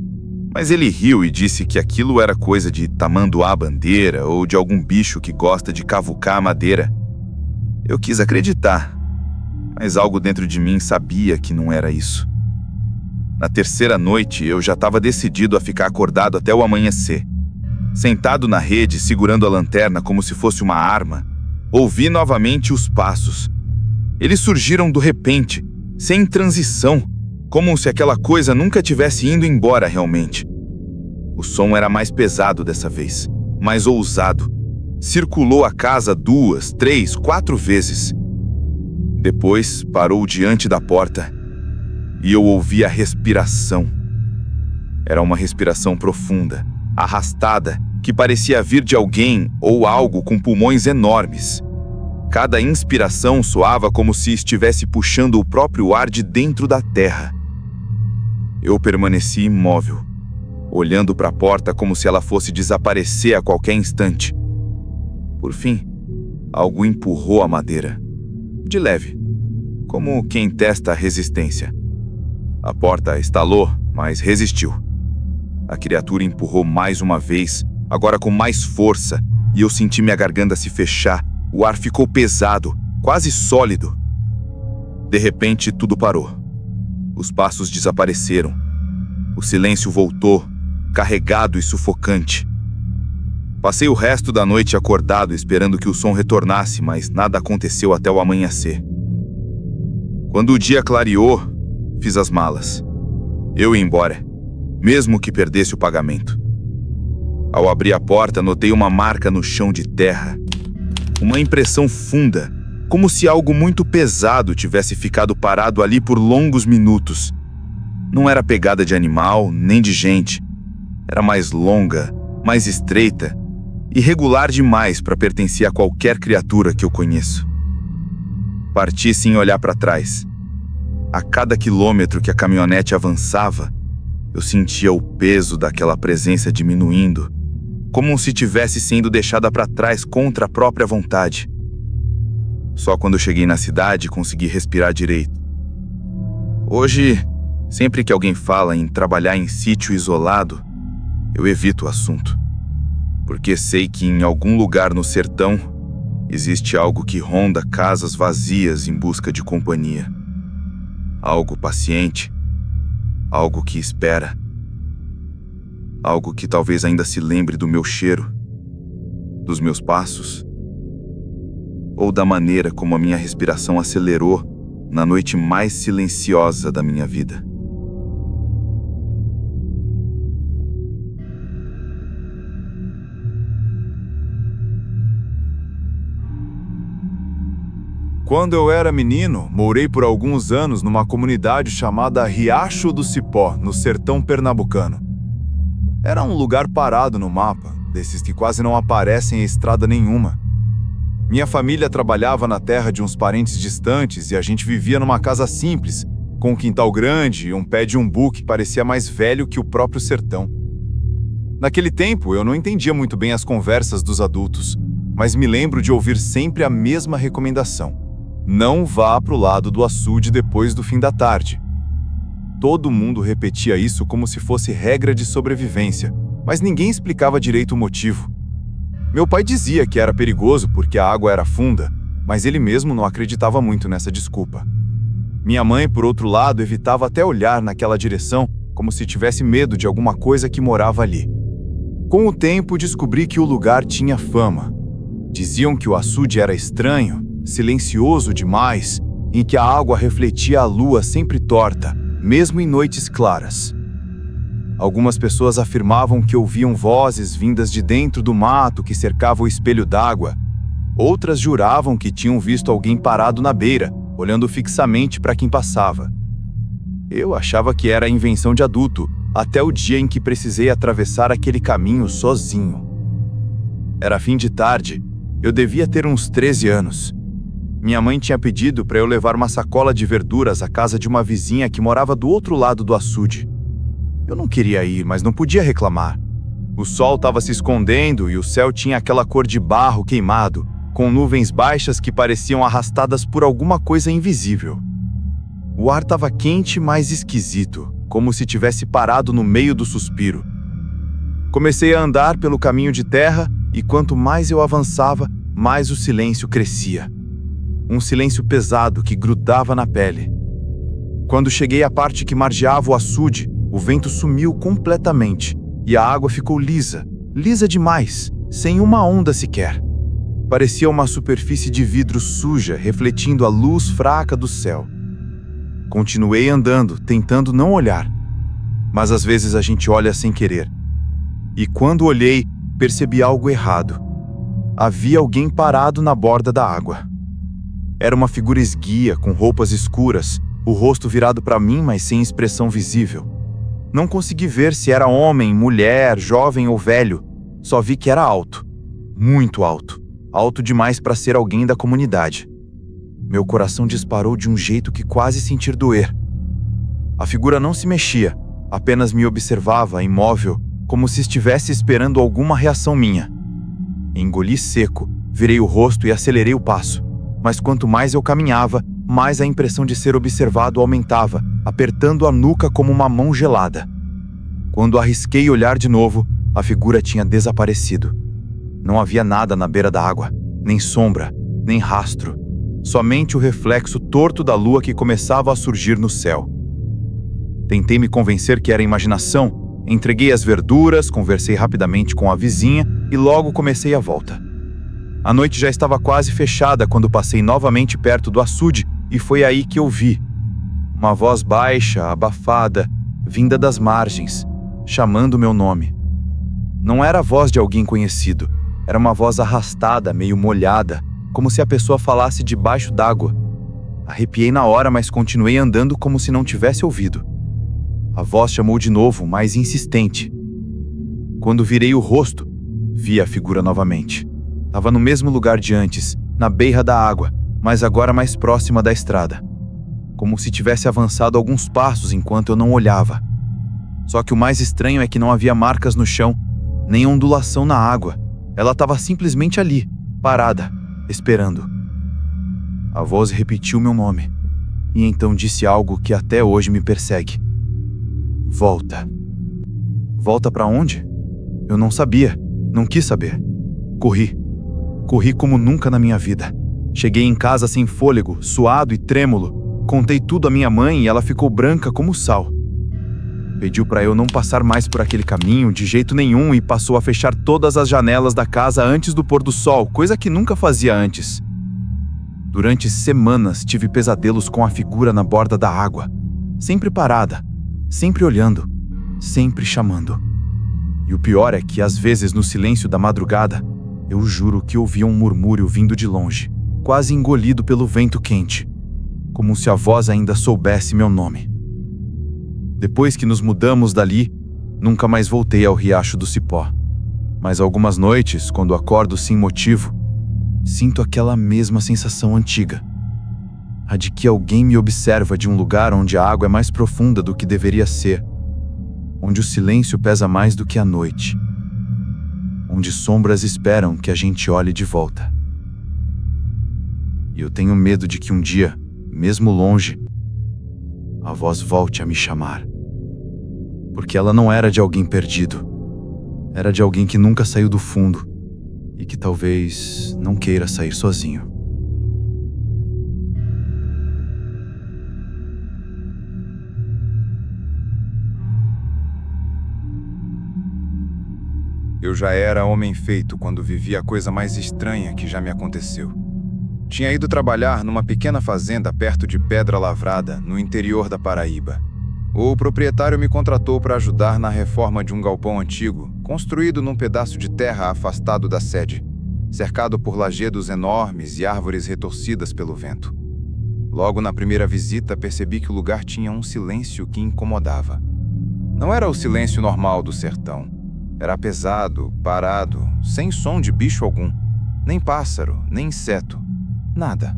mas ele riu e disse que aquilo era coisa de tamanduá-bandeira ou de algum bicho que gosta de cavucar a madeira. Eu quis acreditar, mas algo dentro de mim sabia que não era isso. Na terceira noite, eu já estava decidido a ficar acordado até o amanhecer. Sentado na rede, segurando a lanterna como se fosse uma arma, ouvi novamente os passos. Eles surgiram do repente, sem transição, como se aquela coisa nunca tivesse indo embora realmente. O som era mais pesado dessa vez, mais ousado. Circulou a casa 2, 3, 4 vezes. Depois parou diante da porta e eu ouvi a respiração. Era uma respiração profunda, arrastada, que parecia vir de alguém ou algo com pulmões enormes. Cada inspiração soava como se estivesse puxando o próprio ar de dentro da terra. Eu permaneci imóvel, olhando para a porta como se ela fosse desaparecer a qualquer instante. Por fim, algo empurrou a madeira, de leve, como quem testa a resistência. A porta estalou, mas resistiu. A criatura empurrou mais uma vez, agora com mais força, e eu senti minha garganta se fechar. O ar ficou pesado, quase sólido. De repente, tudo parou. Os passos desapareceram. O silêncio voltou, carregado e sufocante. Passei o resto da noite acordado, esperando que o som retornasse, mas nada aconteceu até o amanhecer. Quando o dia clareou, fiz as malas. Eu ia embora, mesmo que perdesse o pagamento. Ao abrir a porta, notei uma marca no chão de terra. Uma impressão funda, como se algo muito pesado tivesse ficado parado ali por longos minutos. Não era pegada de animal, nem de gente. Era mais longa, mais estreita, irregular demais para pertencer a qualquer criatura que eu conheço. Parti sem olhar para trás. A cada quilômetro que a caminhonete avançava, eu sentia o peso daquela presença diminuindo, como se tivesse sendo deixada para trás contra a própria vontade. Só quando cheguei na cidade consegui respirar direito. Hoje, sempre que alguém fala em trabalhar em sítio isolado, eu evito o assunto, porque sei que em algum lugar no sertão existe algo que ronda casas vazias em busca de companhia. Algo paciente, algo que espera. Algo que talvez ainda se lembre do meu cheiro, dos meus passos, ou da maneira como a minha respiração acelerou na noite mais silenciosa da minha vida. Quando eu era menino, morei por alguns anos numa comunidade chamada Riacho do Cipó, no sertão pernambucano. Era um lugar parado no mapa, desses que quase não aparecem em estrada nenhuma. Minha família trabalhava na terra de uns parentes distantes e a gente vivia numa casa simples, com um quintal grande e um pé de umbu que parecia mais velho que o próprio sertão. Naquele tempo, eu não entendia muito bem as conversas dos adultos, mas me lembro de ouvir sempre a mesma recomendação: não vá para o lado do açude depois do fim da tarde. Todo mundo repetia isso como se fosse regra de sobrevivência, mas ninguém explicava direito o motivo. Meu pai dizia que era perigoso porque a água era funda, mas ele mesmo não acreditava muito nessa desculpa. Minha mãe, por outro lado, evitava até olhar naquela direção, como se tivesse medo de alguma coisa que morava ali. Com o tempo, descobri que o lugar tinha fama. Diziam que o açude era estranho, silencioso demais, em que a água refletia a lua sempre torta, mesmo em noites claras. Algumas pessoas afirmavam que ouviam vozes vindas de dentro do mato que cercava o espelho d'água. Outras juravam que tinham visto alguém parado na beira, olhando fixamente para quem passava. Eu achava que era invenção de adulto, até o dia em que precisei atravessar aquele caminho sozinho. Era fim de tarde, eu devia ter uns 13 anos. Minha mãe tinha pedido para eu levar uma sacola de verduras à casa de uma vizinha que morava do outro lado do açude. Eu não queria ir, mas não podia reclamar. O sol estava se escondendo e o céu tinha aquela cor de barro queimado, com nuvens baixas que pareciam arrastadas por alguma coisa invisível. O ar estava quente, mas esquisito, como se tivesse parado no meio do suspiro. Comecei a andar pelo caminho de terra e quanto mais eu avançava, mais o silêncio crescia. Um silêncio pesado que grudava na pele. Quando cheguei à parte que margeava o açude, o vento sumiu completamente e a água ficou lisa, lisa demais, sem uma onda sequer. Parecia uma superfície de vidro suja refletindo a luz fraca do céu. Continuei andando, tentando não olhar. Mas às vezes a gente olha sem querer. E quando olhei, percebi algo errado. Havia alguém parado na borda da água. Era uma figura esguia, com roupas escuras, o rosto virado para mim, mas sem expressão visível. Não consegui ver se era homem, mulher, jovem ou velho. Só vi que era alto. Muito alto. Alto demais para ser alguém da comunidade. Meu coração disparou de um jeito que quase senti doer. A figura não se mexia, apenas me observava, imóvel, como se estivesse esperando alguma reação minha. Engoli seco, virei o rosto e acelerei o passo. Mas quanto mais eu caminhava, mais a impressão de ser observado aumentava, apertando a nuca como uma mão gelada. Quando arrisquei olhar de novo, a figura tinha desaparecido. Não havia nada na beira da água, nem sombra, nem rastro. Somente o reflexo torto da lua que começava a surgir no céu. Tentei me convencer que era imaginação, entreguei as verduras, conversei rapidamente com a vizinha e logo comecei a volta. A noite já estava quase fechada quando passei novamente perto do açude e foi aí que eu vi. Uma voz baixa, abafada, vinda das margens, chamando meu nome. Não era a voz de alguém conhecido, era uma voz arrastada, meio molhada, como se a pessoa falasse debaixo d'água. Arrepiei na hora, mas continuei andando como se não tivesse ouvido. A voz chamou de novo, mais insistente. Quando virei o rosto, vi a figura novamente. Estava no mesmo lugar de antes, na beira da água, mas agora mais próxima da estrada. Como se tivesse avançado alguns passos enquanto eu não olhava. Só que o mais estranho é que não havia marcas no chão, nem ondulação na água. Ela estava simplesmente ali, parada, esperando. A voz repetiu meu nome, e então disse algo que até hoje me persegue. Volta. Volta para onde? Eu não sabia, não quis saber. Corri. Corri como nunca na minha vida. Cheguei em casa sem fôlego, suado e trêmulo. Contei tudo à minha mãe e ela ficou branca como sal. Pediu para eu não passar mais por aquele caminho de jeito nenhum e passou a fechar todas as janelas da casa antes do pôr do sol, coisa que nunca fazia antes. Durante semanas tive pesadelos com a figura na borda da água, sempre parada, sempre olhando, sempre chamando. E o pior é que às vezes no silêncio da madrugada, eu juro que ouvia um murmúrio vindo de longe, quase engolido pelo vento quente, como se a voz ainda soubesse meu nome. Depois que nos mudamos dali, nunca mais voltei ao Riacho do Cipó. Mas algumas noites, quando acordo sem motivo, sinto aquela mesma sensação antiga. A de que alguém me observa de um lugar onde a água é mais profunda do que deveria ser, onde o silêncio pesa mais do que a noite, onde sombras esperam que a gente olhe de volta. E eu tenho medo de que um dia, mesmo longe, a voz volte a me chamar. Porque ela não era de alguém perdido. Era de alguém que nunca saiu do fundo e que talvez não queira sair sozinho. Eu já era homem feito quando vivi a coisa mais estranha que já me aconteceu. Tinha ido trabalhar numa pequena fazenda perto de Pedra Lavrada, no interior da Paraíba. O proprietário me contratou para ajudar na reforma de um galpão antigo, construído num pedaço de terra afastado da sede, cercado por lajedos enormes e árvores retorcidas pelo vento. Logo na primeira visita, percebi que o lugar tinha um silêncio que incomodava. Não era o silêncio normal do sertão. Era pesado, parado, sem som de bicho algum, nem pássaro, nem inseto, nada.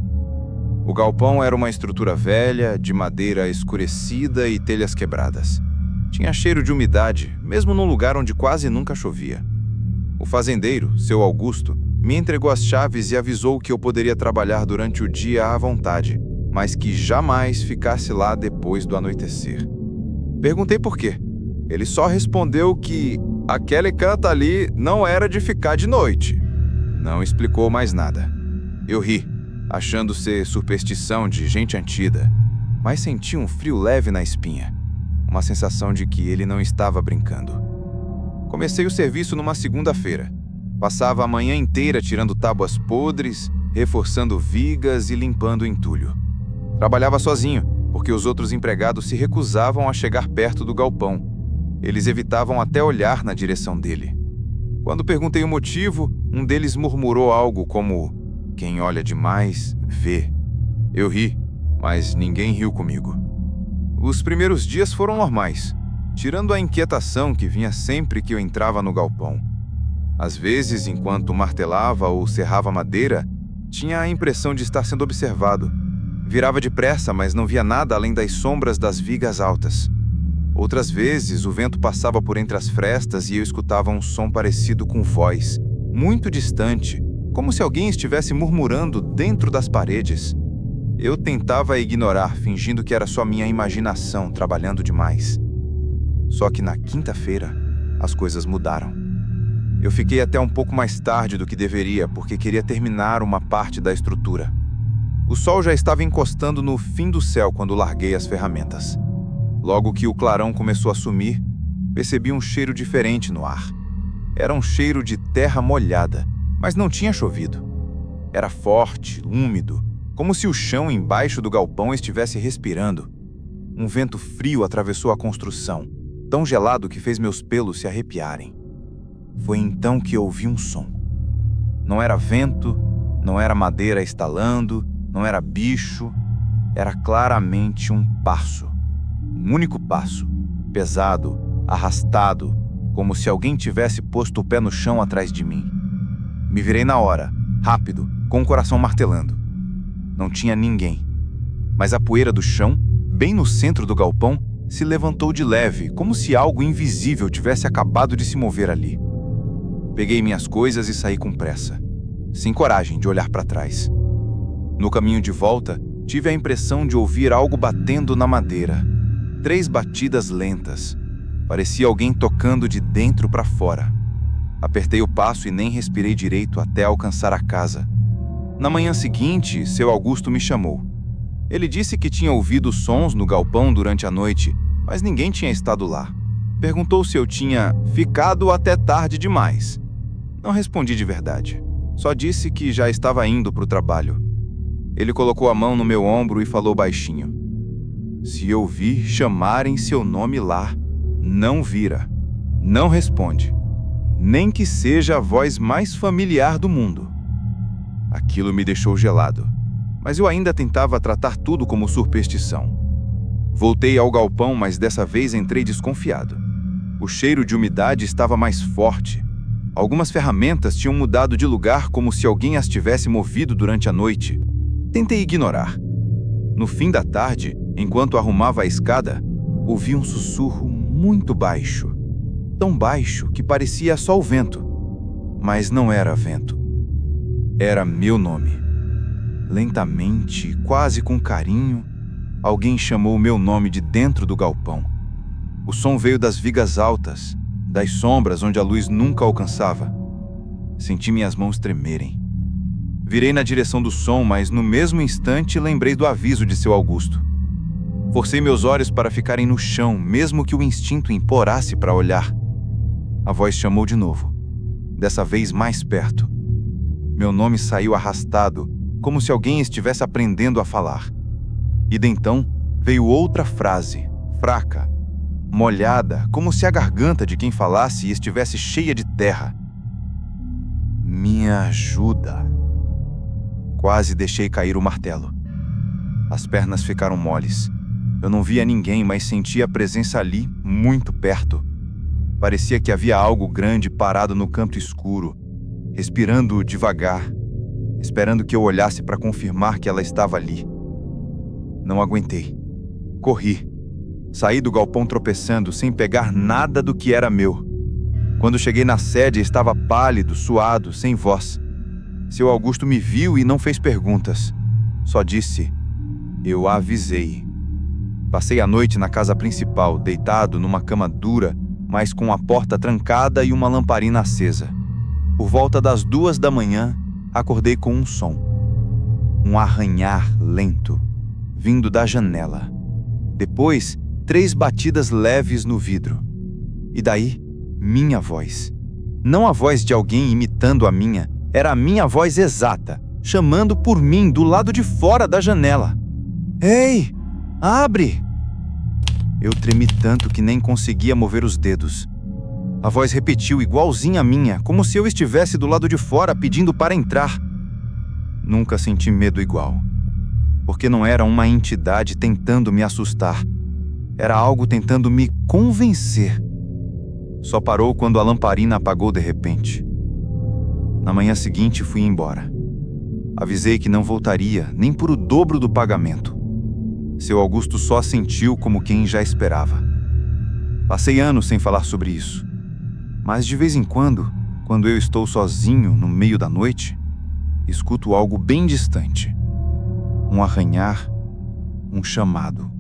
O galpão era uma estrutura velha, de madeira escurecida e telhas quebradas. Tinha cheiro de umidade, mesmo num lugar onde quase nunca chovia. O fazendeiro, seu Augusto, me entregou as chaves e avisou que eu poderia trabalhar durante o dia à vontade, mas que jamais ficasse lá depois do anoitecer. Perguntei por quê. Ele só respondeu que aquele canto ali não era de ficar de noite. Não explicou mais nada. Eu ri, achando ser superstição de gente antida, mas senti um frio leve na espinha, uma sensação de que ele não estava brincando. Comecei o serviço numa segunda-feira. Passava a manhã inteira tirando tábuas podres, reforçando vigas e limpando entulho. Trabalhava sozinho, porque os outros empregados se recusavam a chegar perto do galpão. Eles evitavam até olhar na direção dele. Quando perguntei o motivo, um deles murmurou algo como: "Quem olha demais, vê." Eu ri, mas ninguém riu comigo. Os primeiros dias foram normais, tirando a inquietação que vinha sempre que eu entrava no galpão. Às vezes, enquanto martelava ou serrava madeira, tinha a impressão de estar sendo observado. Virava depressa, mas não via nada além das sombras das vigas altas. Outras vezes, o vento passava por entre as frestas e eu escutava um som parecido com voz, muito distante, como se alguém estivesse murmurando dentro das paredes. Eu tentava ignorar, fingindo que era só minha imaginação trabalhando demais. Só que na quinta-feira, as coisas mudaram. Eu fiquei até um pouco mais tarde do que deveria, porque queria terminar uma parte da estrutura. O sol já estava encostando no fim do céu quando larguei as ferramentas. Logo que o clarão começou a sumir, percebi um cheiro diferente no ar. Era um cheiro de terra molhada, mas não tinha chovido. Era forte, úmido, como se o chão embaixo do galpão estivesse respirando. Um vento frio atravessou a construção, tão gelado que fez meus pelos se arrepiarem. Foi então que ouvi um som. Não era vento, não era madeira estalando, não era bicho, era claramente um passo. Um único passo, pesado, arrastado, como se alguém tivesse posto o pé no chão atrás de mim. Me virei na hora, rápido, com o coração martelando. Não tinha ninguém. Mas a poeira do chão, bem no centro do galpão, se levantou de leve, como se algo invisível tivesse acabado de se mover ali. Peguei minhas coisas e saí com pressa, sem coragem de olhar para trás. No caminho de volta, tive a impressão de ouvir algo batendo na madeira. 3 batidas lentas. Parecia alguém tocando de dentro para fora. Apertei o passo e nem respirei direito até alcançar a casa. Na manhã seguinte, seu Augusto me chamou. Ele disse que tinha ouvido sons no galpão durante a noite mas ninguém tinha estado lá. Perguntou se eu tinha ficado até tarde demais. Não respondi de verdade. Só disse que já estava indo para o trabalho. Ele colocou a mão no meu ombro e falou baixinho: "Se eu vi chamarem seu nome lá, não vira, não responde, nem que seja a voz mais familiar do mundo." Aquilo me deixou gelado, mas eu ainda tentava tratar tudo como superstição. Voltei ao galpão, mas dessa vez entrei desconfiado. O cheiro de umidade estava mais forte. Algumas ferramentas tinham mudado de lugar como se alguém as tivesse movido durante a noite. Tentei ignorar. No fim da tarde, enquanto arrumava a escada, ouvi um sussurro muito baixo. Tão baixo que parecia só o vento. Mas não era vento. Era meu nome. Lentamente, quase com carinho, alguém chamou meu nome de dentro do galpão. O som veio das vigas altas, das sombras onde a luz nunca alcançava. Senti minhas mãos tremerem. Virei na direção do som, mas no mesmo instante lembrei do aviso de seu Augusto. Forcei meus olhos para ficarem no chão, mesmo que o instinto implorasse para olhar. A voz chamou de novo, dessa vez mais perto. Meu nome saiu arrastado, como se alguém estivesse aprendendo a falar. E de então veio outra frase, fraca, molhada, como se a garganta de quem falasse estivesse cheia de terra. Me ajuda. Quase deixei cair o martelo. As pernas ficaram moles. Eu não via ninguém, mas sentia a presença ali, muito perto. Parecia que havia algo grande parado no canto escuro, respirando devagar, esperando que eu olhasse para confirmar que ela estava ali. Não aguentei. Corri. Saí do galpão tropeçando, sem pegar nada do que era meu. Quando cheguei na sede, estava pálido, suado, sem voz. Seu Augusto me viu e não fez perguntas. Só disse: "Eu avisei." Passei a noite na casa principal, deitado numa cama dura, mas com a porta trancada e uma lamparina acesa. Por volta das 2 da manhã, acordei com um som. Um arranhar lento, vindo da janela. Depois, 3 batidas leves no vidro. E daí, minha voz. Não a voz de alguém imitando a minha, era a minha voz exata, chamando por mim do lado de fora da janela. "Ei, abre!" Eu tremi tanto que nem conseguia mover os dedos. A voz repetiu igualzinha a minha, como se eu estivesse do lado de fora pedindo para entrar. Nunca senti medo igual, porque não era uma entidade tentando me assustar. Era algo tentando me convencer. Só parou quando a lamparina apagou de repente. Na manhã seguinte, fui embora. Avisei que não voltaria, nem por o dobro do pagamento. Seu Augusto só assentiu como quem já esperava. Passei anos sem falar sobre isso. Mas de vez em quando eu estou sozinho no meio da noite, escuto algo bem distante. Um arranhar, um chamado.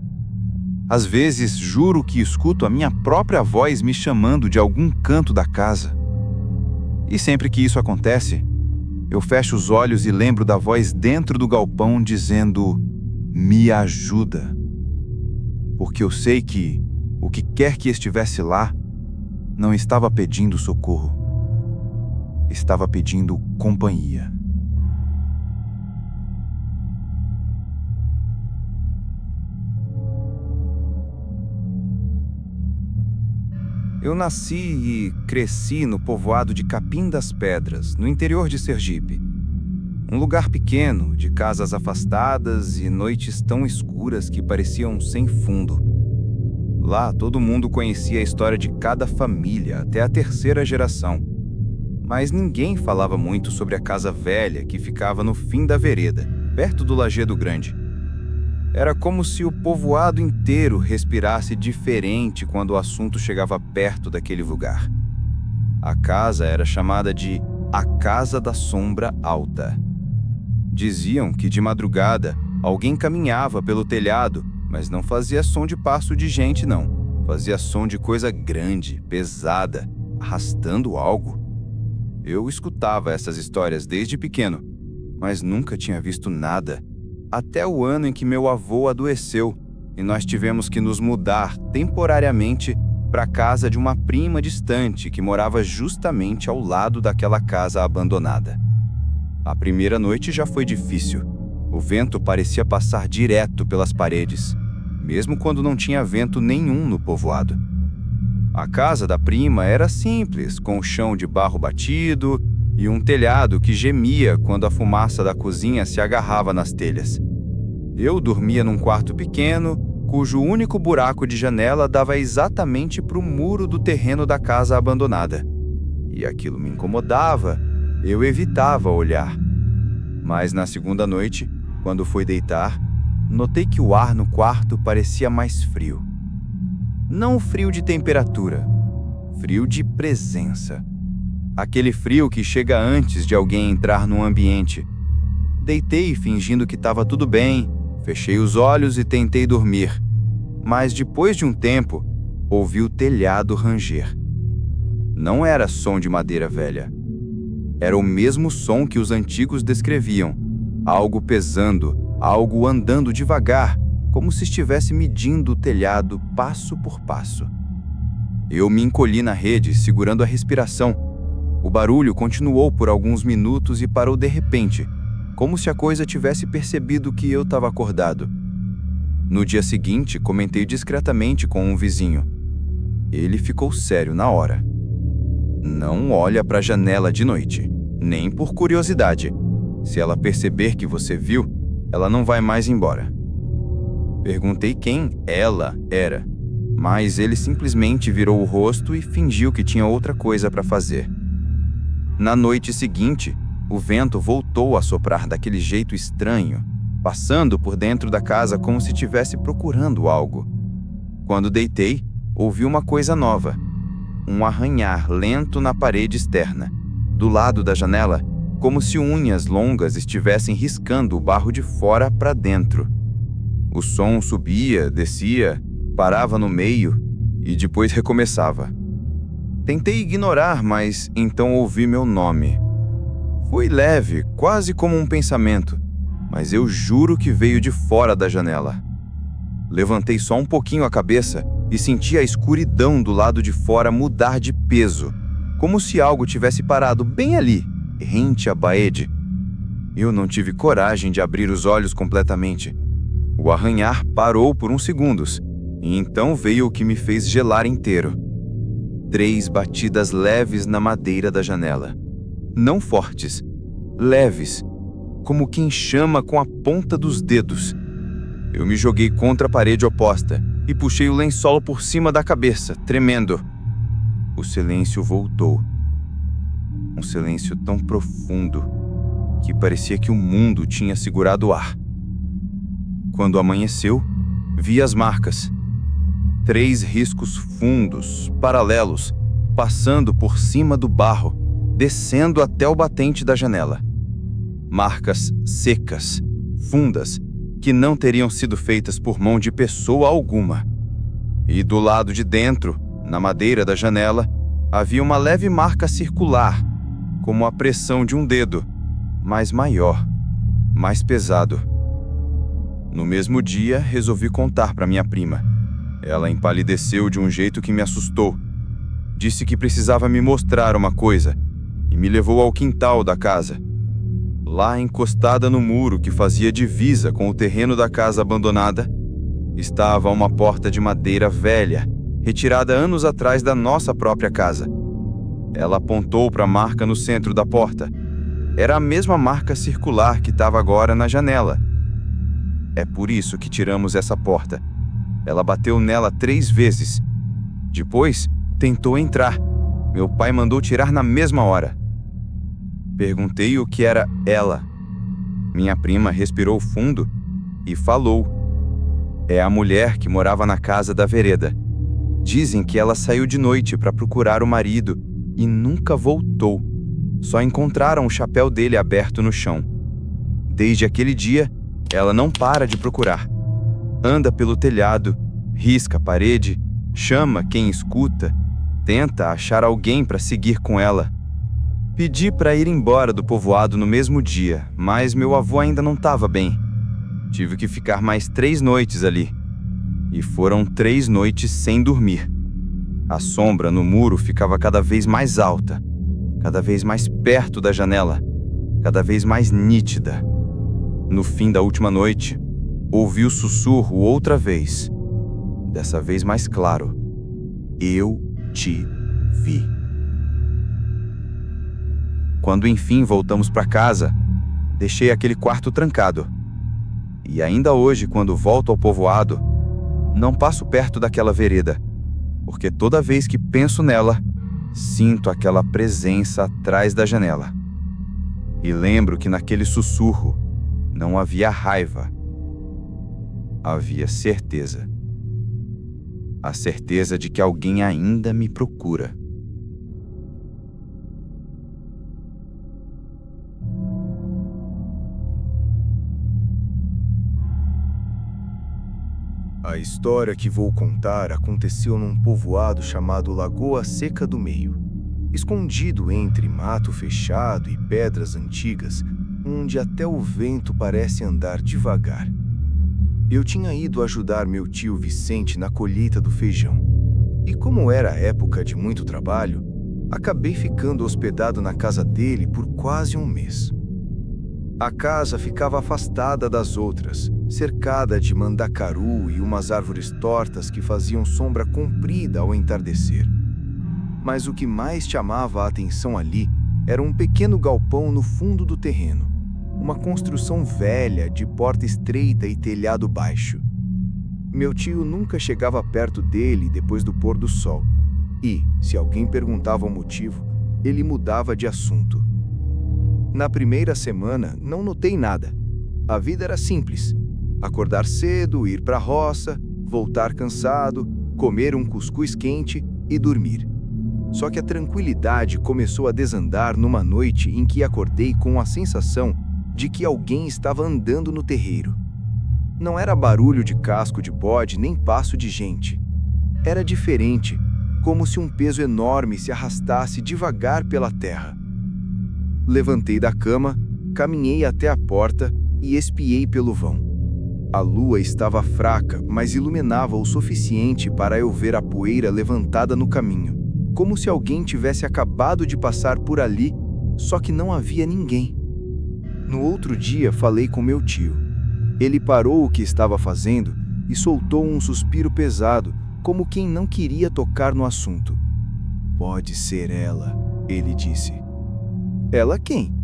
Às vezes, juro que escuto a minha própria voz me chamando de algum canto da casa. E sempre que isso acontece, eu fecho os olhos e lembro da voz dentro do galpão dizendo: "Me ajuda." Porque eu sei que o que quer que estivesse lá não estava pedindo socorro. Estava pedindo companhia. Eu nasci e cresci no povoado de Capim das Pedras, no interior de Sergipe. Um lugar pequeno, de casas afastadas e noites tão escuras que pareciam sem fundo. Lá, todo mundo conhecia a história de cada família, até a 3ª geração. Mas ninguém falava muito sobre a casa velha que ficava no fim da vereda, perto do Lajedo Grande. Era como se o povoado inteiro respirasse diferente quando o assunto chegava perto daquele lugar. A casa era chamada de a Casa da Sombra Alta. Diziam que de madrugada alguém caminhava pelo telhado, mas não fazia som de passo de gente, não. Fazia som de coisa grande, pesada, arrastando algo. Eu escutava essas histórias desde pequeno, mas nunca tinha visto nada, até o ano em que meu avô adoeceu e nós tivemos que nos mudar temporariamente para a casa de uma prima distante que morava justamente ao lado daquela casa abandonada. A primeira noite já foi difícil. O vento parecia passar direto pelas paredes, mesmo quando não tinha vento nenhum no povoado. A casa da prima era simples, com o chão de barro batido e um telhado que gemia quando a fumaça da cozinha se agarrava nas telhas. Eu dormia num quarto pequeno, cujo único buraco de janela dava exatamente para o muro do terreno da casa abandonada. E aquilo me incomodava, eu evitava olhar. Mas na segunda noite, quando fui deitar, notei que o ar no quarto parecia mais frio. Não frio de temperatura, frio de presença. Aquele frio que chega antes de alguém entrar num ambiente. Deitei fingindo que estava tudo bem, fechei os olhos e tentei dormir. Mas depois de um tempo, ouvi o telhado ranger. Não era som de madeira velha. Era o mesmo som que os antigos descreviam. Algo pesando, algo andando devagar, como se estivesse medindo o telhado passo por passo. Eu me encolhi na rede, segurando a respiração. O barulho continuou por alguns minutos e parou de repente, como se a coisa tivesse percebido que eu estava acordado. No dia seguinte, comentei discretamente com um vizinho. Ele ficou sério na hora. Não olha para a janela de noite, nem por curiosidade. Se ela perceber que você viu, ela não vai mais embora. Perguntei quem ela era, mas ele simplesmente virou o rosto e fingiu que tinha outra coisa para fazer. Na noite seguinte, o vento voltou a soprar daquele jeito estranho, passando por dentro da casa como se estivesse procurando algo. Quando deitei, ouvi uma coisa nova. Um arranhar lento na parede externa, do lado da janela, como se unhas longas estivessem riscando o barro de fora para dentro. O som subia, descia, parava no meio e depois recomeçava. Tentei ignorar, mas então ouvi meu nome. Foi leve, quase como um pensamento, mas eu juro que veio de fora da janela. Levantei só um pouquinho a cabeça e senti a escuridão do lado de fora mudar de peso, como se algo tivesse parado bem ali, rente à parede. Eu não tive coragem de abrir os olhos completamente. O arranhar parou por uns segundos, e então veio o que me fez gelar inteiro. 3 batidas leves na madeira da janela. Não fortes, leves, como quem chama com a ponta dos dedos. Eu me joguei contra a parede oposta e puxei o lençol por cima da cabeça, tremendo. O silêncio voltou. Um silêncio tão profundo que parecia que o mundo tinha segurado o ar. Quando amanheceu, vi as marcas. 3 riscos fundos, paralelos, passando por cima do barro, descendo até o batente da janela. Marcas secas, fundas, que não teriam sido feitas por mão de pessoa alguma. E do lado de dentro, na madeira da janela, havia uma leve marca circular, como a pressão de um dedo, mas maior, mais pesado. No mesmo dia, resolvi contar para minha prima. Ela empalideceu de um jeito que me assustou. Disse que precisava me mostrar uma coisa e me levou ao quintal da casa. Lá, encostada no muro que fazia divisa com o terreno da casa abandonada, estava uma porta de madeira velha, retirada anos atrás da nossa própria casa. Ela apontou para a marca no centro da porta. Era a mesma marca circular que estava agora na janela. É por isso que tiramos essa porta. Ela bateu nela 3 vezes. Depois, tentou entrar. Meu pai mandou tirar na mesma hora. Perguntei o que era ela. Minha prima respirou fundo e falou. É a mulher que morava na casa da vereda. Dizem que ela saiu de noite para procurar o marido e nunca voltou. Só encontraram o chapéu dele aberto no chão. Desde aquele dia, ela não para de procurar. Anda pelo telhado, risca a parede, chama quem escuta, tenta achar alguém para seguir com ela. Pedi para ir embora do povoado no mesmo dia, mas meu avô ainda não estava bem. Tive que ficar mais 3 noites ali. E foram 3 noites sem dormir. A sombra no muro ficava cada vez mais alta, cada vez mais perto da janela, cada vez mais nítida. No fim da última noite, ouvi o sussurro outra vez, dessa vez mais claro. Eu te vi. Quando enfim voltamos para casa, deixei aquele quarto trancado. E ainda hoje, quando volto ao povoado, não passo perto daquela vereda, porque toda vez que penso nela, sinto aquela presença atrás da janela. E lembro que naquele sussurro não havia raiva, havia certeza. A certeza de que alguém ainda me procura. A história que vou contar aconteceu num povoado chamado Lagoa Seca do Meio, escondido entre mato fechado e pedras antigas, onde até o vento parece andar devagar. Eu tinha ido ajudar meu tio Vicente na colheita do feijão, e como era época de muito trabalho, acabei ficando hospedado na casa dele por quase um mês. A casa ficava afastada das outras, cercada de mandacaru e umas árvores tortas que faziam sombra comprida ao entardecer. Mas o que mais chamava a atenção ali era um pequeno galpão no fundo do terreno, uma construção velha de porta estreita e telhado baixo. Meu tio nunca chegava perto dele depois do pôr do sol, e, se alguém perguntava o motivo, ele mudava de assunto. Na primeira semana, não notei nada. A vida era simples. Acordar cedo, ir para a roça, voltar cansado, comer um cuscuz quente e dormir. Só que a tranquilidade começou a desandar numa noite em que acordei com a sensação de que alguém estava andando no terreiro. Não era barulho de casco de bode nem passo de gente. Era diferente, como se um peso enorme se arrastasse devagar pela terra. Levantei da cama, caminhei até a porta e espiei pelo vão. A lua estava fraca, mas iluminava o suficiente para eu ver a poeira levantada no caminho, como se alguém tivesse acabado de passar por ali, só que não havia ninguém. No outro dia falei com meu tio. Ele parou o que estava fazendo e soltou um suspiro pesado, como quem não queria tocar no assunto. "Pode ser ela", ele disse. "Ela quem?"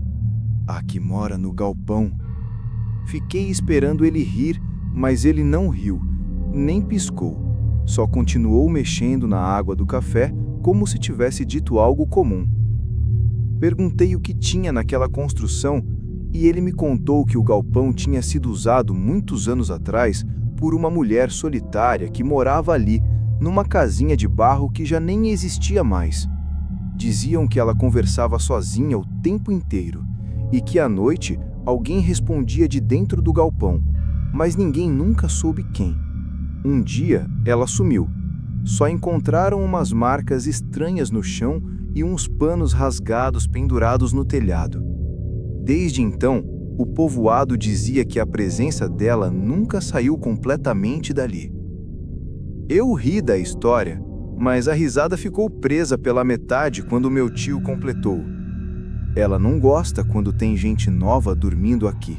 "A que mora no galpão." Fiquei esperando ele rir, mas ele não riu, nem piscou. Só continuou mexendo na água do café como se tivesse dito algo comum. Perguntei o que tinha naquela construção e ele me contou que o galpão tinha sido usado muitos anos atrás por uma mulher solitária que morava ali, numa casinha de barro que já nem existia mais. Diziam que ela conversava sozinha o tempo inteiro e que à noite alguém respondia de dentro do galpão, mas ninguém nunca soube quem. Um dia ela sumiu. Só encontraram umas marcas estranhas no chão e uns panos rasgados pendurados no telhado. Desde então, o povoado dizia que a presença dela nunca saiu completamente dali. Eu ri da história, mas a risada ficou presa pela metade quando meu tio completou: "Ela não gosta quando tem gente nova dormindo aqui."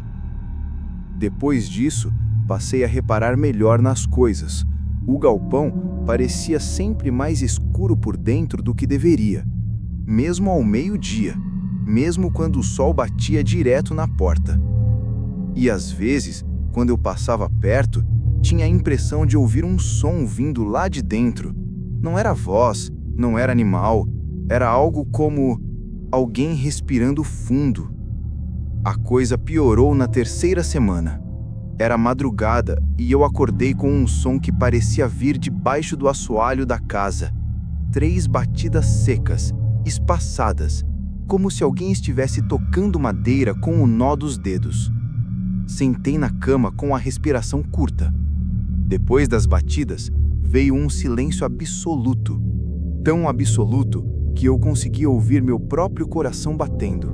Depois disso, passei a reparar melhor nas coisas. O galpão parecia sempre mais escuro por dentro do que deveria, mesmo ao meio-dia, mesmo quando o sol batia direto na porta. E às vezes, quando eu passava perto, tinha a impressão de ouvir um som vindo lá de dentro. Não era voz, não era animal, era algo como alguém respirando fundo. A coisa piorou na terceira semana. Era madrugada e eu acordei com um som que parecia vir debaixo do assoalho da casa. 3 batidas secas, espaçadas, como se alguém estivesse tocando madeira com o nó dos dedos. Sentei na cama com a respiração curta. Depois das batidas, veio um silêncio absoluto. Tão absoluto que eu conseguia ouvir meu próprio coração batendo.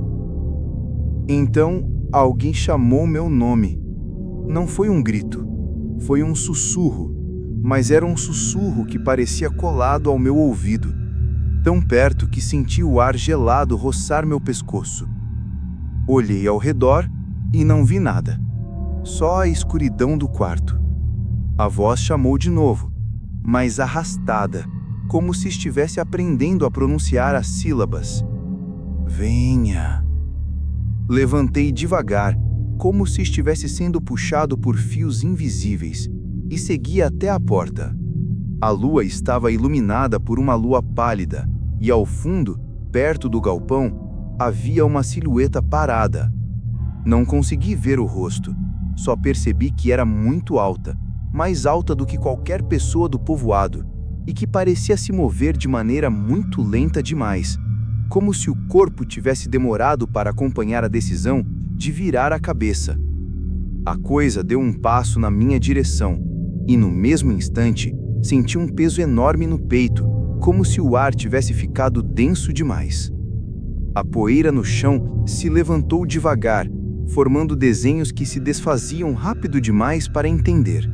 Então, alguém chamou meu nome. Não foi um grito, foi um sussurro, mas era um sussurro que parecia colado ao meu ouvido, tão perto que senti o ar gelado roçar meu pescoço. Olhei ao redor e não vi nada, só a escuridão do quarto. A voz chamou de novo, mas arrastada, como se estivesse aprendendo a pronunciar as sílabas. Venha. Levantei devagar, como se estivesse sendo puxado por fios invisíveis, e segui até a porta. A lua estava iluminada por uma lua pálida, e ao fundo, perto do galpão, havia uma silhueta parada. Não consegui ver o rosto, só percebi que era muito alta, mais alta do que qualquer pessoa do povoado, e que parecia se mover de maneira muito lenta demais, como se o corpo tivesse demorado para acompanhar a decisão de virar a cabeça. A coisa deu um passo na minha direção, e no mesmo instante, senti um peso enorme no peito, como se o ar tivesse ficado denso demais. A poeira no chão se levantou devagar, formando desenhos que se desfaziam rápido demais para entender.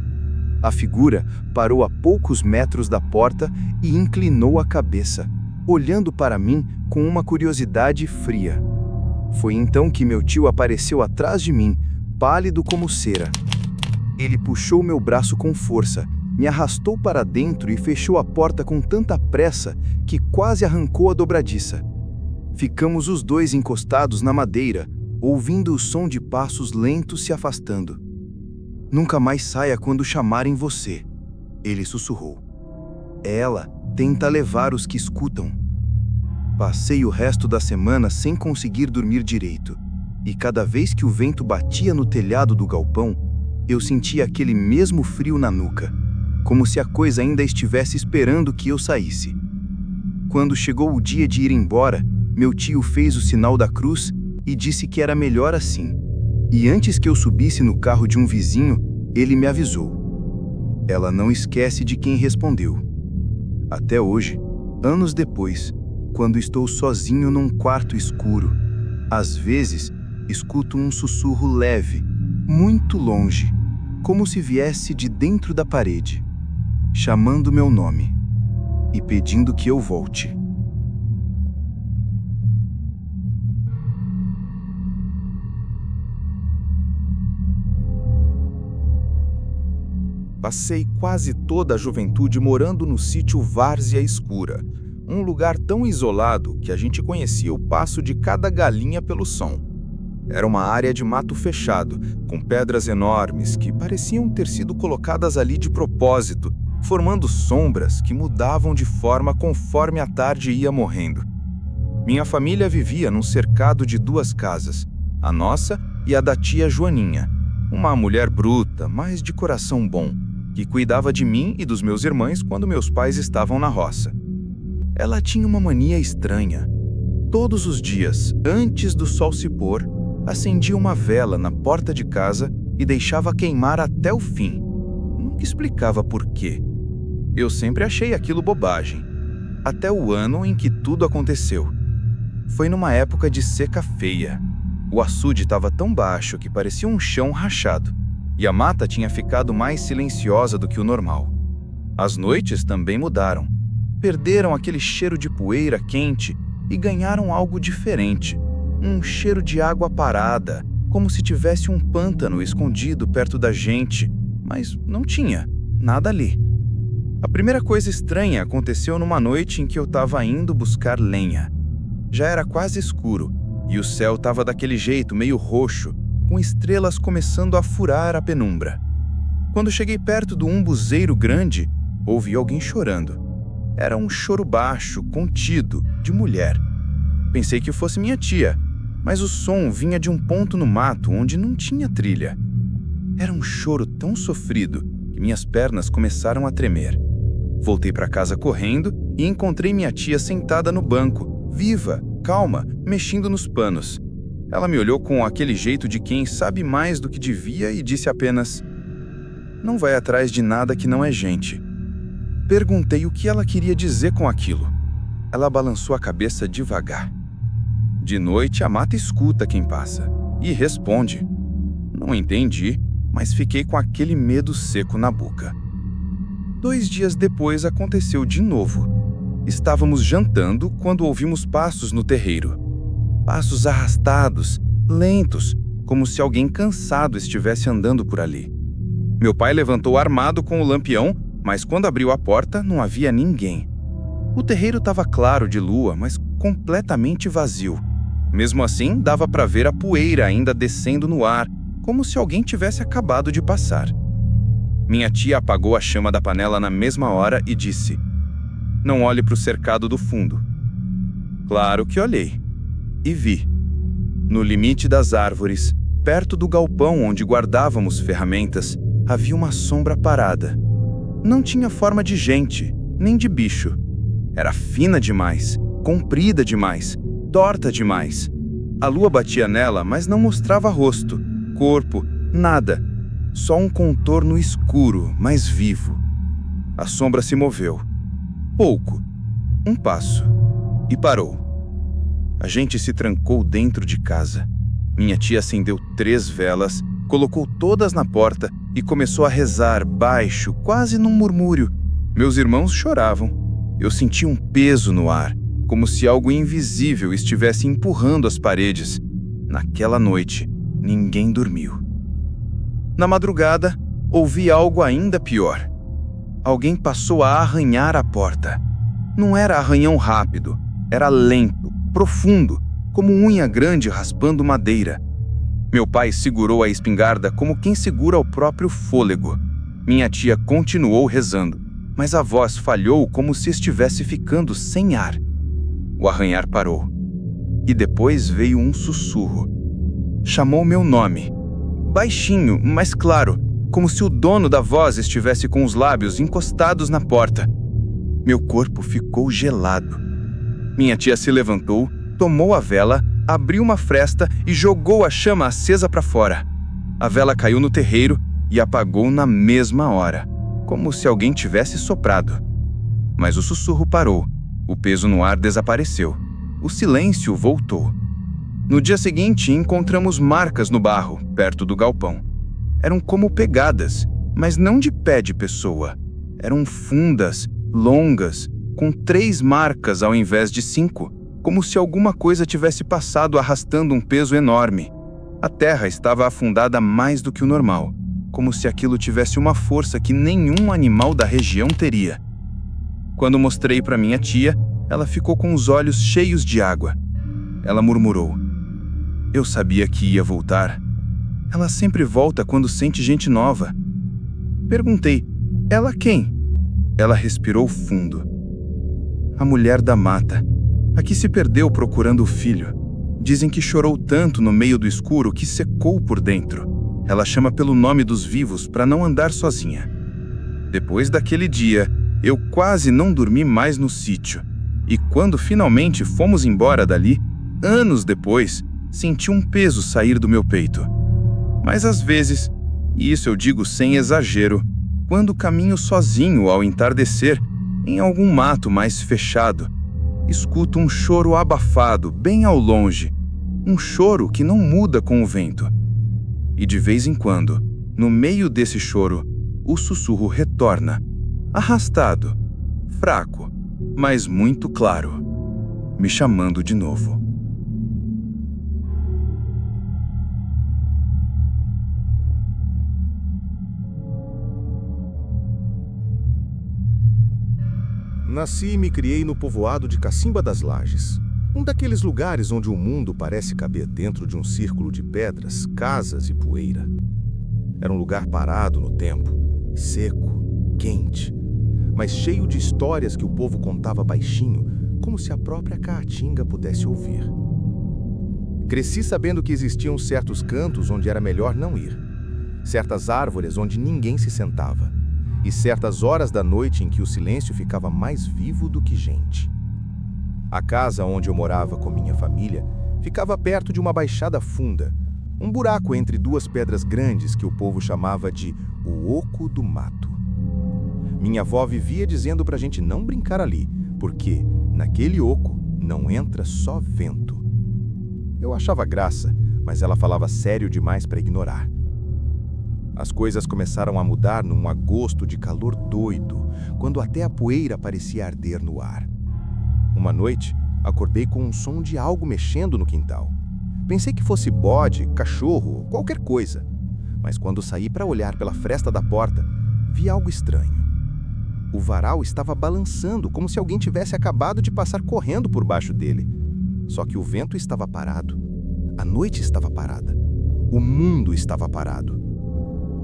A figura parou a poucos metros da porta e inclinou a cabeça, olhando para mim com uma curiosidade fria. Foi então que meu tio apareceu atrás de mim, pálido como cera. Ele puxou meu braço com força, me arrastou para dentro e fechou a porta com tanta pressa que quase arrancou a dobradiça. Ficamos os dois encostados na madeira, ouvindo o som de passos lentos se afastando. Nunca mais saia quando chamarem você, ele sussurrou. Ela tenta levar os que escutam. Passei o resto da semana sem conseguir dormir direito, e cada vez que o vento batia no telhado do galpão, eu sentia aquele mesmo frio na nuca, como se a coisa ainda estivesse esperando que eu saísse. Quando chegou o dia de ir embora, meu tio fez o sinal da cruz e disse que era melhor assim. E antes que eu subisse no carro de um vizinho, ele me avisou. Ela não esquece de quem respondeu. Até hoje, anos depois, quando estou sozinho num quarto escuro, às vezes escuto um sussurro leve, muito longe, como se viesse de dentro da parede, chamando meu nome e pedindo que eu volte. Passei quase toda a juventude morando no sítio Várzea Escura, um lugar tão isolado que a gente conhecia o passo de cada galinha pelo som. Era uma área de mato fechado, com pedras enormes que pareciam ter sido colocadas ali de propósito, formando sombras que mudavam de forma conforme a tarde ia morrendo. Minha família vivia num cercado de 2 casas, a nossa e a da tia Joaninha, uma mulher bruta, mas de coração bom, que cuidava de mim e dos meus irmãos quando meus pais estavam na roça. Ela tinha uma mania estranha. Todos os dias, antes do sol se pôr, acendia uma vela na porta de casa e deixava queimar até o fim. Nunca explicava por quê. Eu sempre achei aquilo bobagem, até o ano em que tudo aconteceu. Foi numa época de seca feia. O açude estava tão baixo que parecia um chão rachado, e a mata tinha ficado mais silenciosa do que o normal. As noites também mudaram. Perderam aquele cheiro de poeira quente e ganharam algo diferente. Um cheiro de água parada, como se tivesse um pântano escondido perto da gente, mas não tinha nada ali. A primeira coisa estranha aconteceu numa noite em que eu estava indo buscar lenha. Já era quase escuro, e o céu estava daquele jeito meio roxo, com estrelas começando a furar a penumbra. Quando cheguei perto do umbuzeiro grande, ouvi alguém chorando. Era um choro baixo, contido, de mulher. Pensei que fosse minha tia, mas o som vinha de um ponto no mato onde não tinha trilha. Era um choro tão sofrido que minhas pernas começaram a tremer. Voltei para casa correndo e encontrei minha tia sentada no banco, viva, calma, mexendo nos panos. Ela me olhou com aquele jeito de quem sabe mais do que devia e disse apenas: "Não vai atrás de nada que não é gente." Perguntei o que ela queria dizer com aquilo. Ela balançou a cabeça devagar. De noite, a mata escuta quem passa e responde. Não entendi, mas fiquei com aquele medo seco na boca. 2 dias depois aconteceu de novo. Estávamos jantando quando ouvimos passos no terreiro. Passos arrastados, lentos, como se alguém cansado estivesse andando por ali. Meu pai levantou armado com o lampião, mas quando abriu a porta não havia ninguém. O terreiro estava claro de lua, mas completamente vazio. Mesmo assim, dava para ver a poeira ainda descendo no ar, como se alguém tivesse acabado de passar. Minha tia apagou a chama da panela na mesma hora e disse: "Não olhe para o cercado do fundo." Claro que olhei. E vi. No limite das árvores, perto do galpão onde guardávamos ferramentas, havia uma sombra parada. Não tinha forma de gente, nem de bicho. Era fina demais, comprida demais, torta demais. A lua batia nela, mas não mostrava rosto, corpo, nada. Só um contorno escuro, mas vivo. A sombra se moveu. Pouco. Um passo. E parou. A gente se trancou dentro de casa. Minha tia acendeu 3 velas, colocou todas na porta e começou a rezar baixo, quase num murmúrio. Meus irmãos choravam. Eu senti um peso no ar, como se algo invisível estivesse empurrando as paredes. Naquela noite, ninguém dormiu. Na madrugada, ouvi algo ainda pior. Alguém passou a arranhar a porta. Não era arranhão rápido, era lento, profundo, como unha grande raspando madeira. Meu pai segurou a espingarda como quem segura o próprio fôlego. Minha tia continuou rezando, mas a voz falhou como se estivesse ficando sem ar. O arranhar parou. E depois veio um sussurro. Chamou meu nome. Baixinho, mas claro, como se o dono da voz estivesse com os lábios encostados na porta. Meu corpo ficou gelado. Minha tia se levantou, tomou a vela, abriu uma fresta e jogou a chama acesa para fora. A vela caiu no terreiro e apagou na mesma hora, como se alguém tivesse soprado. Mas o sussurro parou, o peso no ar desapareceu, o silêncio voltou. No dia seguinte, encontramos marcas no barro, perto do galpão. Eram como pegadas, mas não de pé de pessoa. Eram fundas, longas, com 3 marcas ao invés de 5, como se alguma coisa tivesse passado arrastando um peso enorme. A terra estava afundada mais do que o normal, como se aquilo tivesse uma força que nenhum animal da região teria. Quando mostrei para minha tia, ela ficou com os olhos cheios de água. Ela murmurou: "Eu sabia que ia voltar. Ela sempre volta quando sente gente nova." Perguntei: "Ela quem?" Ela respirou fundo. "A mulher da mata, a que se perdeu procurando o filho. Dizem que chorou tanto no meio do escuro que secou por dentro. Ela chama pelo nome dos vivos para não andar sozinha." Depois daquele dia, eu quase não dormi mais no sítio. E quando finalmente fomos embora dali, anos depois, senti um peso sair do meu peito. Mas às vezes, e isso eu digo sem exagero, quando caminho sozinho ao entardecer, em algum mato mais fechado, escuto um choro abafado bem ao longe, um choro que não muda com o vento. E de vez em quando, no meio desse choro, o sussurro retorna, arrastado, fraco, mas muito claro, me chamando de novo. Nasci e me criei no povoado de Cacimba das Lajes. Um daqueles lugares onde o mundo parece caber dentro de um círculo de pedras, casas e poeira. Era um lugar parado no tempo, seco, quente, mas cheio de histórias que o povo contava baixinho, como se a própria caatinga pudesse ouvir. Cresci sabendo que existiam certos cantos onde era melhor não ir, certas árvores onde ninguém se sentava, e certas horas da noite em que o silêncio ficava mais vivo do que gente. A casa onde eu morava com minha família ficava perto de uma baixada funda, um buraco entre 2 pedras grandes que o povo chamava de o Oco do Mato. Minha avó vivia dizendo pra gente não brincar ali, porque naquele oco não entra só vento. Eu achava graça, mas ela falava sério demais para ignorar. As coisas começaram a mudar num agosto de calor doido, quando até a poeira parecia arder no ar. Uma noite, acordei com um som de algo mexendo no quintal. Pensei que fosse bode, cachorro, qualquer coisa. Mas quando saí para olhar pela fresta da porta, vi algo estranho. O varal estava balançando, como se alguém tivesse acabado de passar correndo por baixo dele. Só que o vento estava parado. A noite estava parada. O mundo estava parado.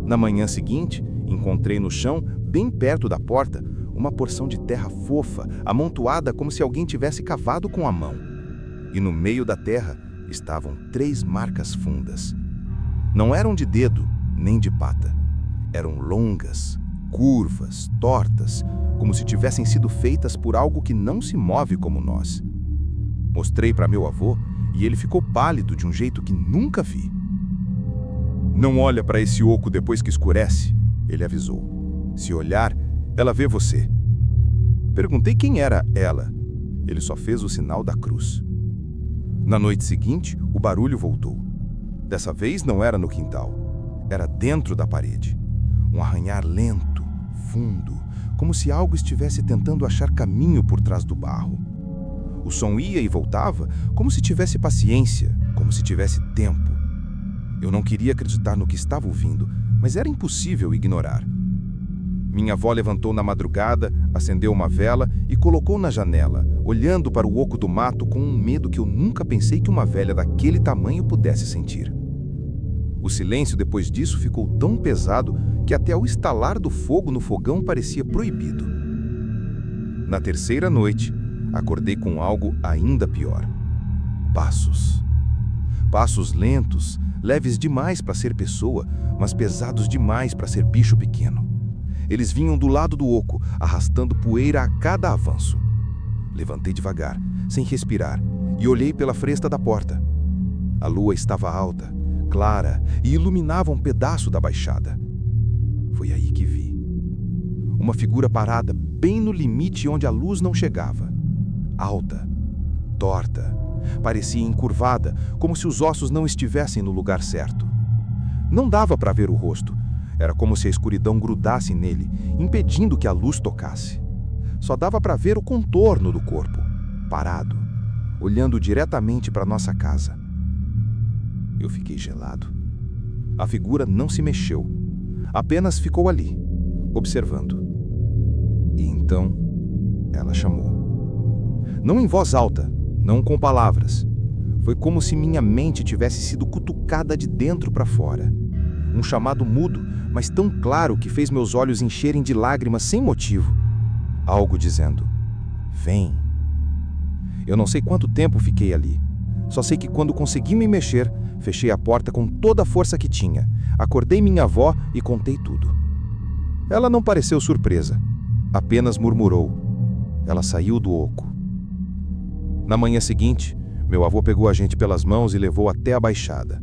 Na manhã seguinte, encontrei no chão, bem perto da porta, uma porção de terra fofa, amontoada como se alguém tivesse cavado com a mão. E no meio da terra estavam 3 marcas fundas. Não eram de dedo, nem de pata. Eram longas, curvas, tortas, como se tivessem sido feitas por algo que não se move como nós. Mostrei para meu avô e ele ficou pálido de um jeito que nunca vi. "Não olha para esse oco depois que escurece", ele avisou. "Se olhar, ela vê você." Perguntei quem era ela. Ele só fez o sinal da cruz. Na noite seguinte, o barulho voltou. Dessa vez não era no quintal. Era dentro da parede. Um arranhar lento, fundo, como se algo estivesse tentando achar caminho por trás do barro. O som ia e voltava, como se tivesse paciência, como se tivesse tempo. Eu não queria acreditar no que estava ouvindo, mas era impossível ignorar. Minha avó levantou na madrugada, acendeu uma vela e colocou na janela, olhando para o oco do mato com um medo que eu nunca pensei que uma velha daquele tamanho pudesse sentir. O silêncio depois disso ficou tão pesado que até o estalar do fogo no fogão parecia proibido. Na terceira noite, acordei com algo ainda pior. Passos. Passos lentos, leves demais para ser pessoa, mas pesados demais para ser bicho pequeno. Eles vinham do lado do oco, arrastando poeira a cada avanço. Levantei devagar, sem respirar, e olhei pela fresta da porta. A lua estava alta, clara, e iluminava um pedaço da baixada. Foi aí que vi. Uma figura parada bem no limite onde a luz não chegava. Alta, torta, parecia encurvada, como se os ossos não estivessem no lugar certo. Não dava para ver o rosto. Era como se a escuridão grudasse nele, impedindo que a luz tocasse. Só dava para ver o contorno do corpo, parado, olhando diretamente para nossa casa. Eu fiquei gelado. A figura não se mexeu, apenas ficou ali, observando. E então, ela chamou. Não em voz alta, não com palavras. Foi como se minha mente tivesse sido cutucada de dentro para fora. Um chamado mudo, mas tão claro que fez meus olhos encherem de lágrimas sem motivo. Algo dizendo: "Vem." Eu não sei quanto tempo fiquei ali. Só sei que quando consegui me mexer, fechei a porta com toda a força que tinha, acordei minha avó e contei tudo. Ela não pareceu surpresa, apenas murmurou. Ela saiu do oco. Na manhã seguinte, meu avô pegou a gente pelas mãos e levou até a baixada.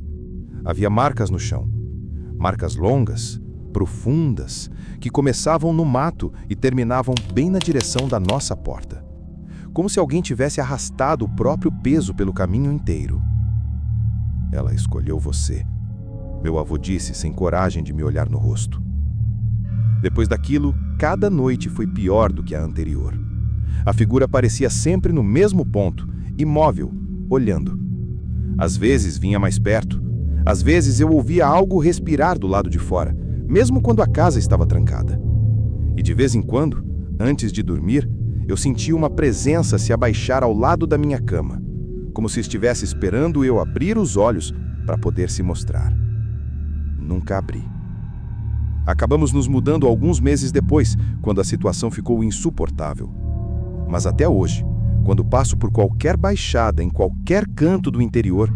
Havia marcas no chão. Marcas longas, profundas, que começavam no mato e terminavam bem na direção da nossa porta. Como se alguém tivesse arrastado o próprio peso pelo caminho inteiro. "Ela escolheu você", meu avô disse, sem coragem de me olhar no rosto. Depois daquilo, cada noite foi pior do que a anterior. A figura aparecia sempre no mesmo ponto, imóvel, olhando. Às vezes vinha mais perto. Às vezes eu ouvia algo respirar do lado de fora, mesmo quando a casa estava trancada. E de vez em quando, antes de dormir, eu sentia uma presença se abaixar ao lado da minha cama, como se estivesse esperando eu abrir os olhos para poder se mostrar. Nunca abri. Acabamos nos mudando alguns meses depois, quando a situação ficou insuportável. Mas até hoje, quando passo por qualquer baixada em qualquer canto do interior,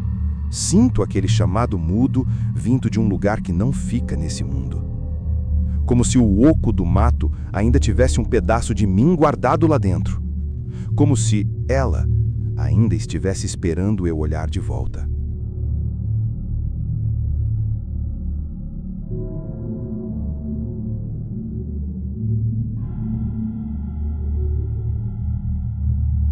sinto aquele chamado mudo vindo de um lugar que não fica nesse mundo. Como se o oco do mato ainda tivesse um pedaço de mim guardado lá dentro. Como se ela ainda estivesse esperando eu olhar de volta.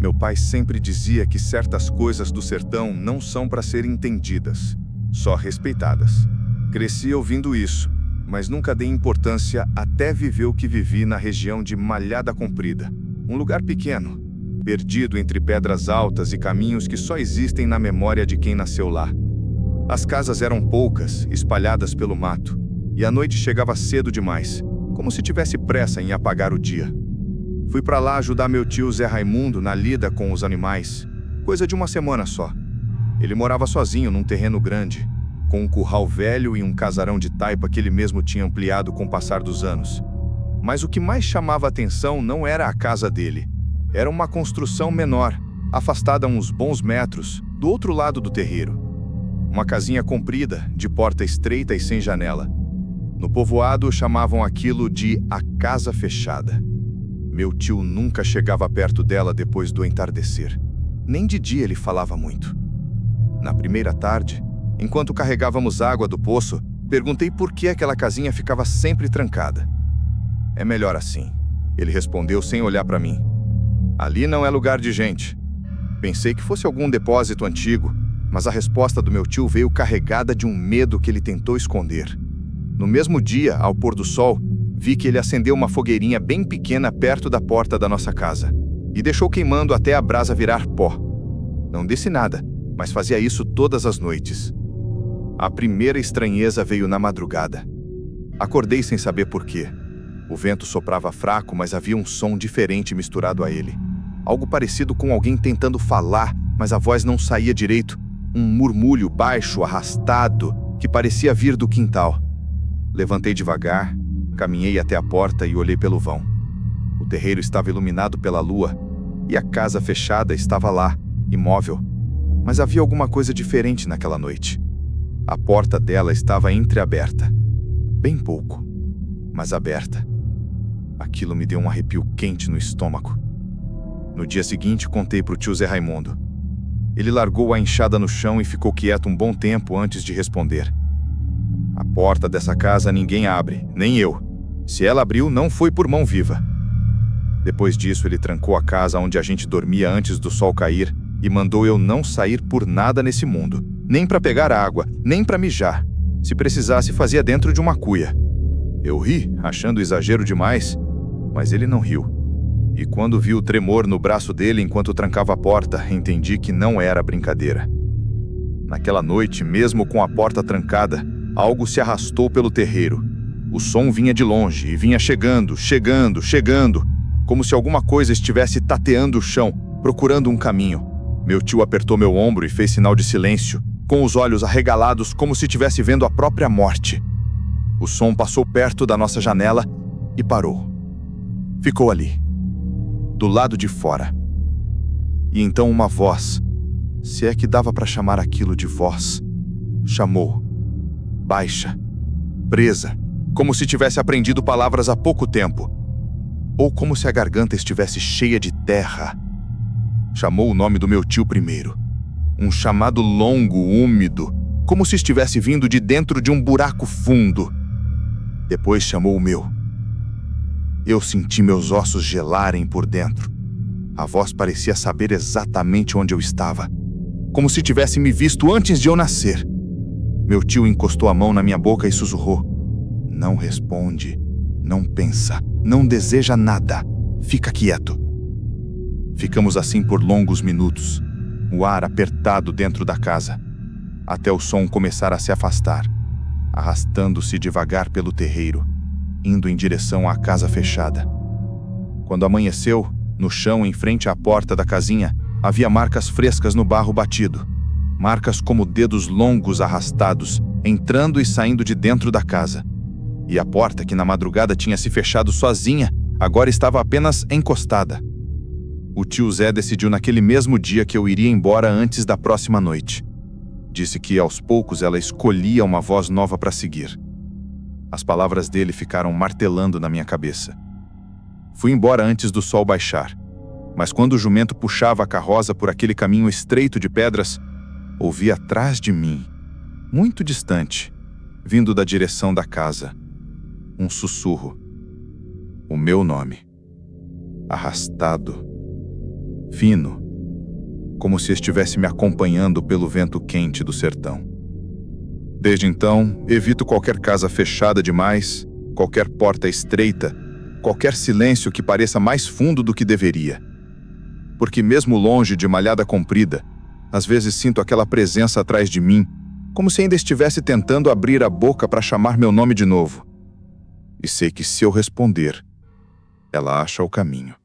Meu pai sempre dizia que certas coisas do sertão não são para serem entendidas, só respeitadas. Cresci ouvindo isso, mas nunca dei importância até viver o que vivi na região de Malhada Comprida, um lugar pequeno, perdido entre pedras altas e caminhos que só existem na memória de quem nasceu lá. As casas eram poucas, espalhadas pelo mato, e a noite chegava cedo demais, como se tivesse pressa em apagar o dia. Fui para lá ajudar meu tio Zé Raimundo na lida com os animais, coisa de uma semana só. Ele morava sozinho num terreno grande, com um curral velho e um casarão de taipa que ele mesmo tinha ampliado com o passar dos anos. Mas o que mais chamava a atenção não era a casa dele. Era uma construção menor, afastada uns bons metros, do outro lado do terreiro. Uma casinha comprida, de porta estreita e sem janela. No povoado chamavam aquilo de a casa fechada. Meu tio nunca chegava perto dela depois do entardecer. Nem de dia ele falava muito. Na primeira tarde, enquanto carregávamos água do poço, perguntei por que aquela casinha ficava sempre trancada. "É melhor assim", ele respondeu sem olhar para mim. "Ali não é lugar de gente." Pensei que fosse algum depósito antigo, mas a resposta do meu tio veio carregada de um medo que ele tentou esconder. No mesmo dia, ao pôr do sol, vi que ele acendeu uma fogueirinha bem pequena perto da porta da nossa casa e deixou queimando até a brasa virar pó. Não disse nada, mas fazia isso todas as noites. A primeira estranheza veio na madrugada. Acordei sem saber por quê. O vento soprava fraco, mas havia um som diferente misturado a ele. Algo parecido com alguém tentando falar, mas a voz não saía direito. Um murmúrio baixo, arrastado, que parecia vir do quintal. Levantei devagar, caminhei até a porta e olhei pelo vão. O terreiro estava iluminado pela lua e a casa fechada estava lá, imóvel. Mas havia alguma coisa diferente naquela noite. A porta dela estava entreaberta. Bem pouco, mas aberta. Aquilo me deu um arrepio quente no estômago. No dia seguinte, contei para o tio Zé Raimundo. Ele largou a enxada no chão e ficou quieto um bom tempo antes de responder. "A porta dessa casa ninguém abre, nem eu. Se ela abriu, não foi por mão viva." Depois disso, ele trancou a casa onde a gente dormia antes do sol cair e mandou eu não sair por nada nesse mundo, nem para pegar água, nem para mijar. Se precisasse, fazia dentro de uma cuia. Eu ri, achando exagero demais, mas ele não riu. E quando vi o tremor no braço dele enquanto trancava a porta, entendi que não era brincadeira. Naquela noite, mesmo com a porta trancada, algo se arrastou pelo terreiro. O som vinha de longe e vinha chegando, chegando, chegando, como se alguma coisa estivesse tateando o chão, procurando um caminho. Meu tio apertou meu ombro e fez sinal de silêncio, com os olhos arregalados como se estivesse vendo a própria morte. O som passou perto da nossa janela e parou. Ficou ali, do lado de fora. E então uma voz, se é que dava para chamar aquilo de voz, chamou. Baixa, presa, como se tivesse aprendido palavras há pouco tempo. Ou como se a garganta estivesse cheia de terra. Chamou o nome do meu tio primeiro. Um chamado longo, úmido, como se estivesse vindo de dentro de um buraco fundo. Depois chamou o meu. Eu senti meus ossos gelarem por dentro. A voz parecia saber exatamente onde eu estava, como se tivesse me visto antes de eu nascer. Meu tio encostou a mão na minha boca e sussurrou: "Não responde, não pensa, não deseja nada, fica quieto." Ficamos assim por longos minutos, o ar apertado dentro da casa, até o som começar a se afastar, arrastando-se devagar pelo terreiro, indo em direção à casa fechada. Quando amanheceu, no chão em frente à porta da casinha, havia marcas frescas no barro batido, marcas como dedos longos arrastados, entrando e saindo de dentro da casa. E a porta, que na madrugada tinha se fechado sozinha, agora estava apenas encostada. O tio Zé decidiu naquele mesmo dia que eu iria embora antes da próxima noite. Disse que aos poucos ela escolhia uma voz nova para seguir. As palavras dele ficaram martelando na minha cabeça. Fui embora antes do sol baixar, mas quando o jumento puxava a carroça por aquele caminho estreito de pedras, ouvi atrás de mim, muito distante, vindo da direção da casa, um sussurro. O meu nome. Arrastado. Fino. Como se estivesse me acompanhando pelo vento quente do sertão. Desde então, evito qualquer casa fechada demais, qualquer porta estreita, qualquer silêncio que pareça mais fundo do que deveria. Porque mesmo longe de malhada comprida, às vezes sinto aquela presença atrás de mim, como se ainda estivesse tentando abrir a boca para chamar meu nome de novo. E sei que se eu responder, ela acha o caminho.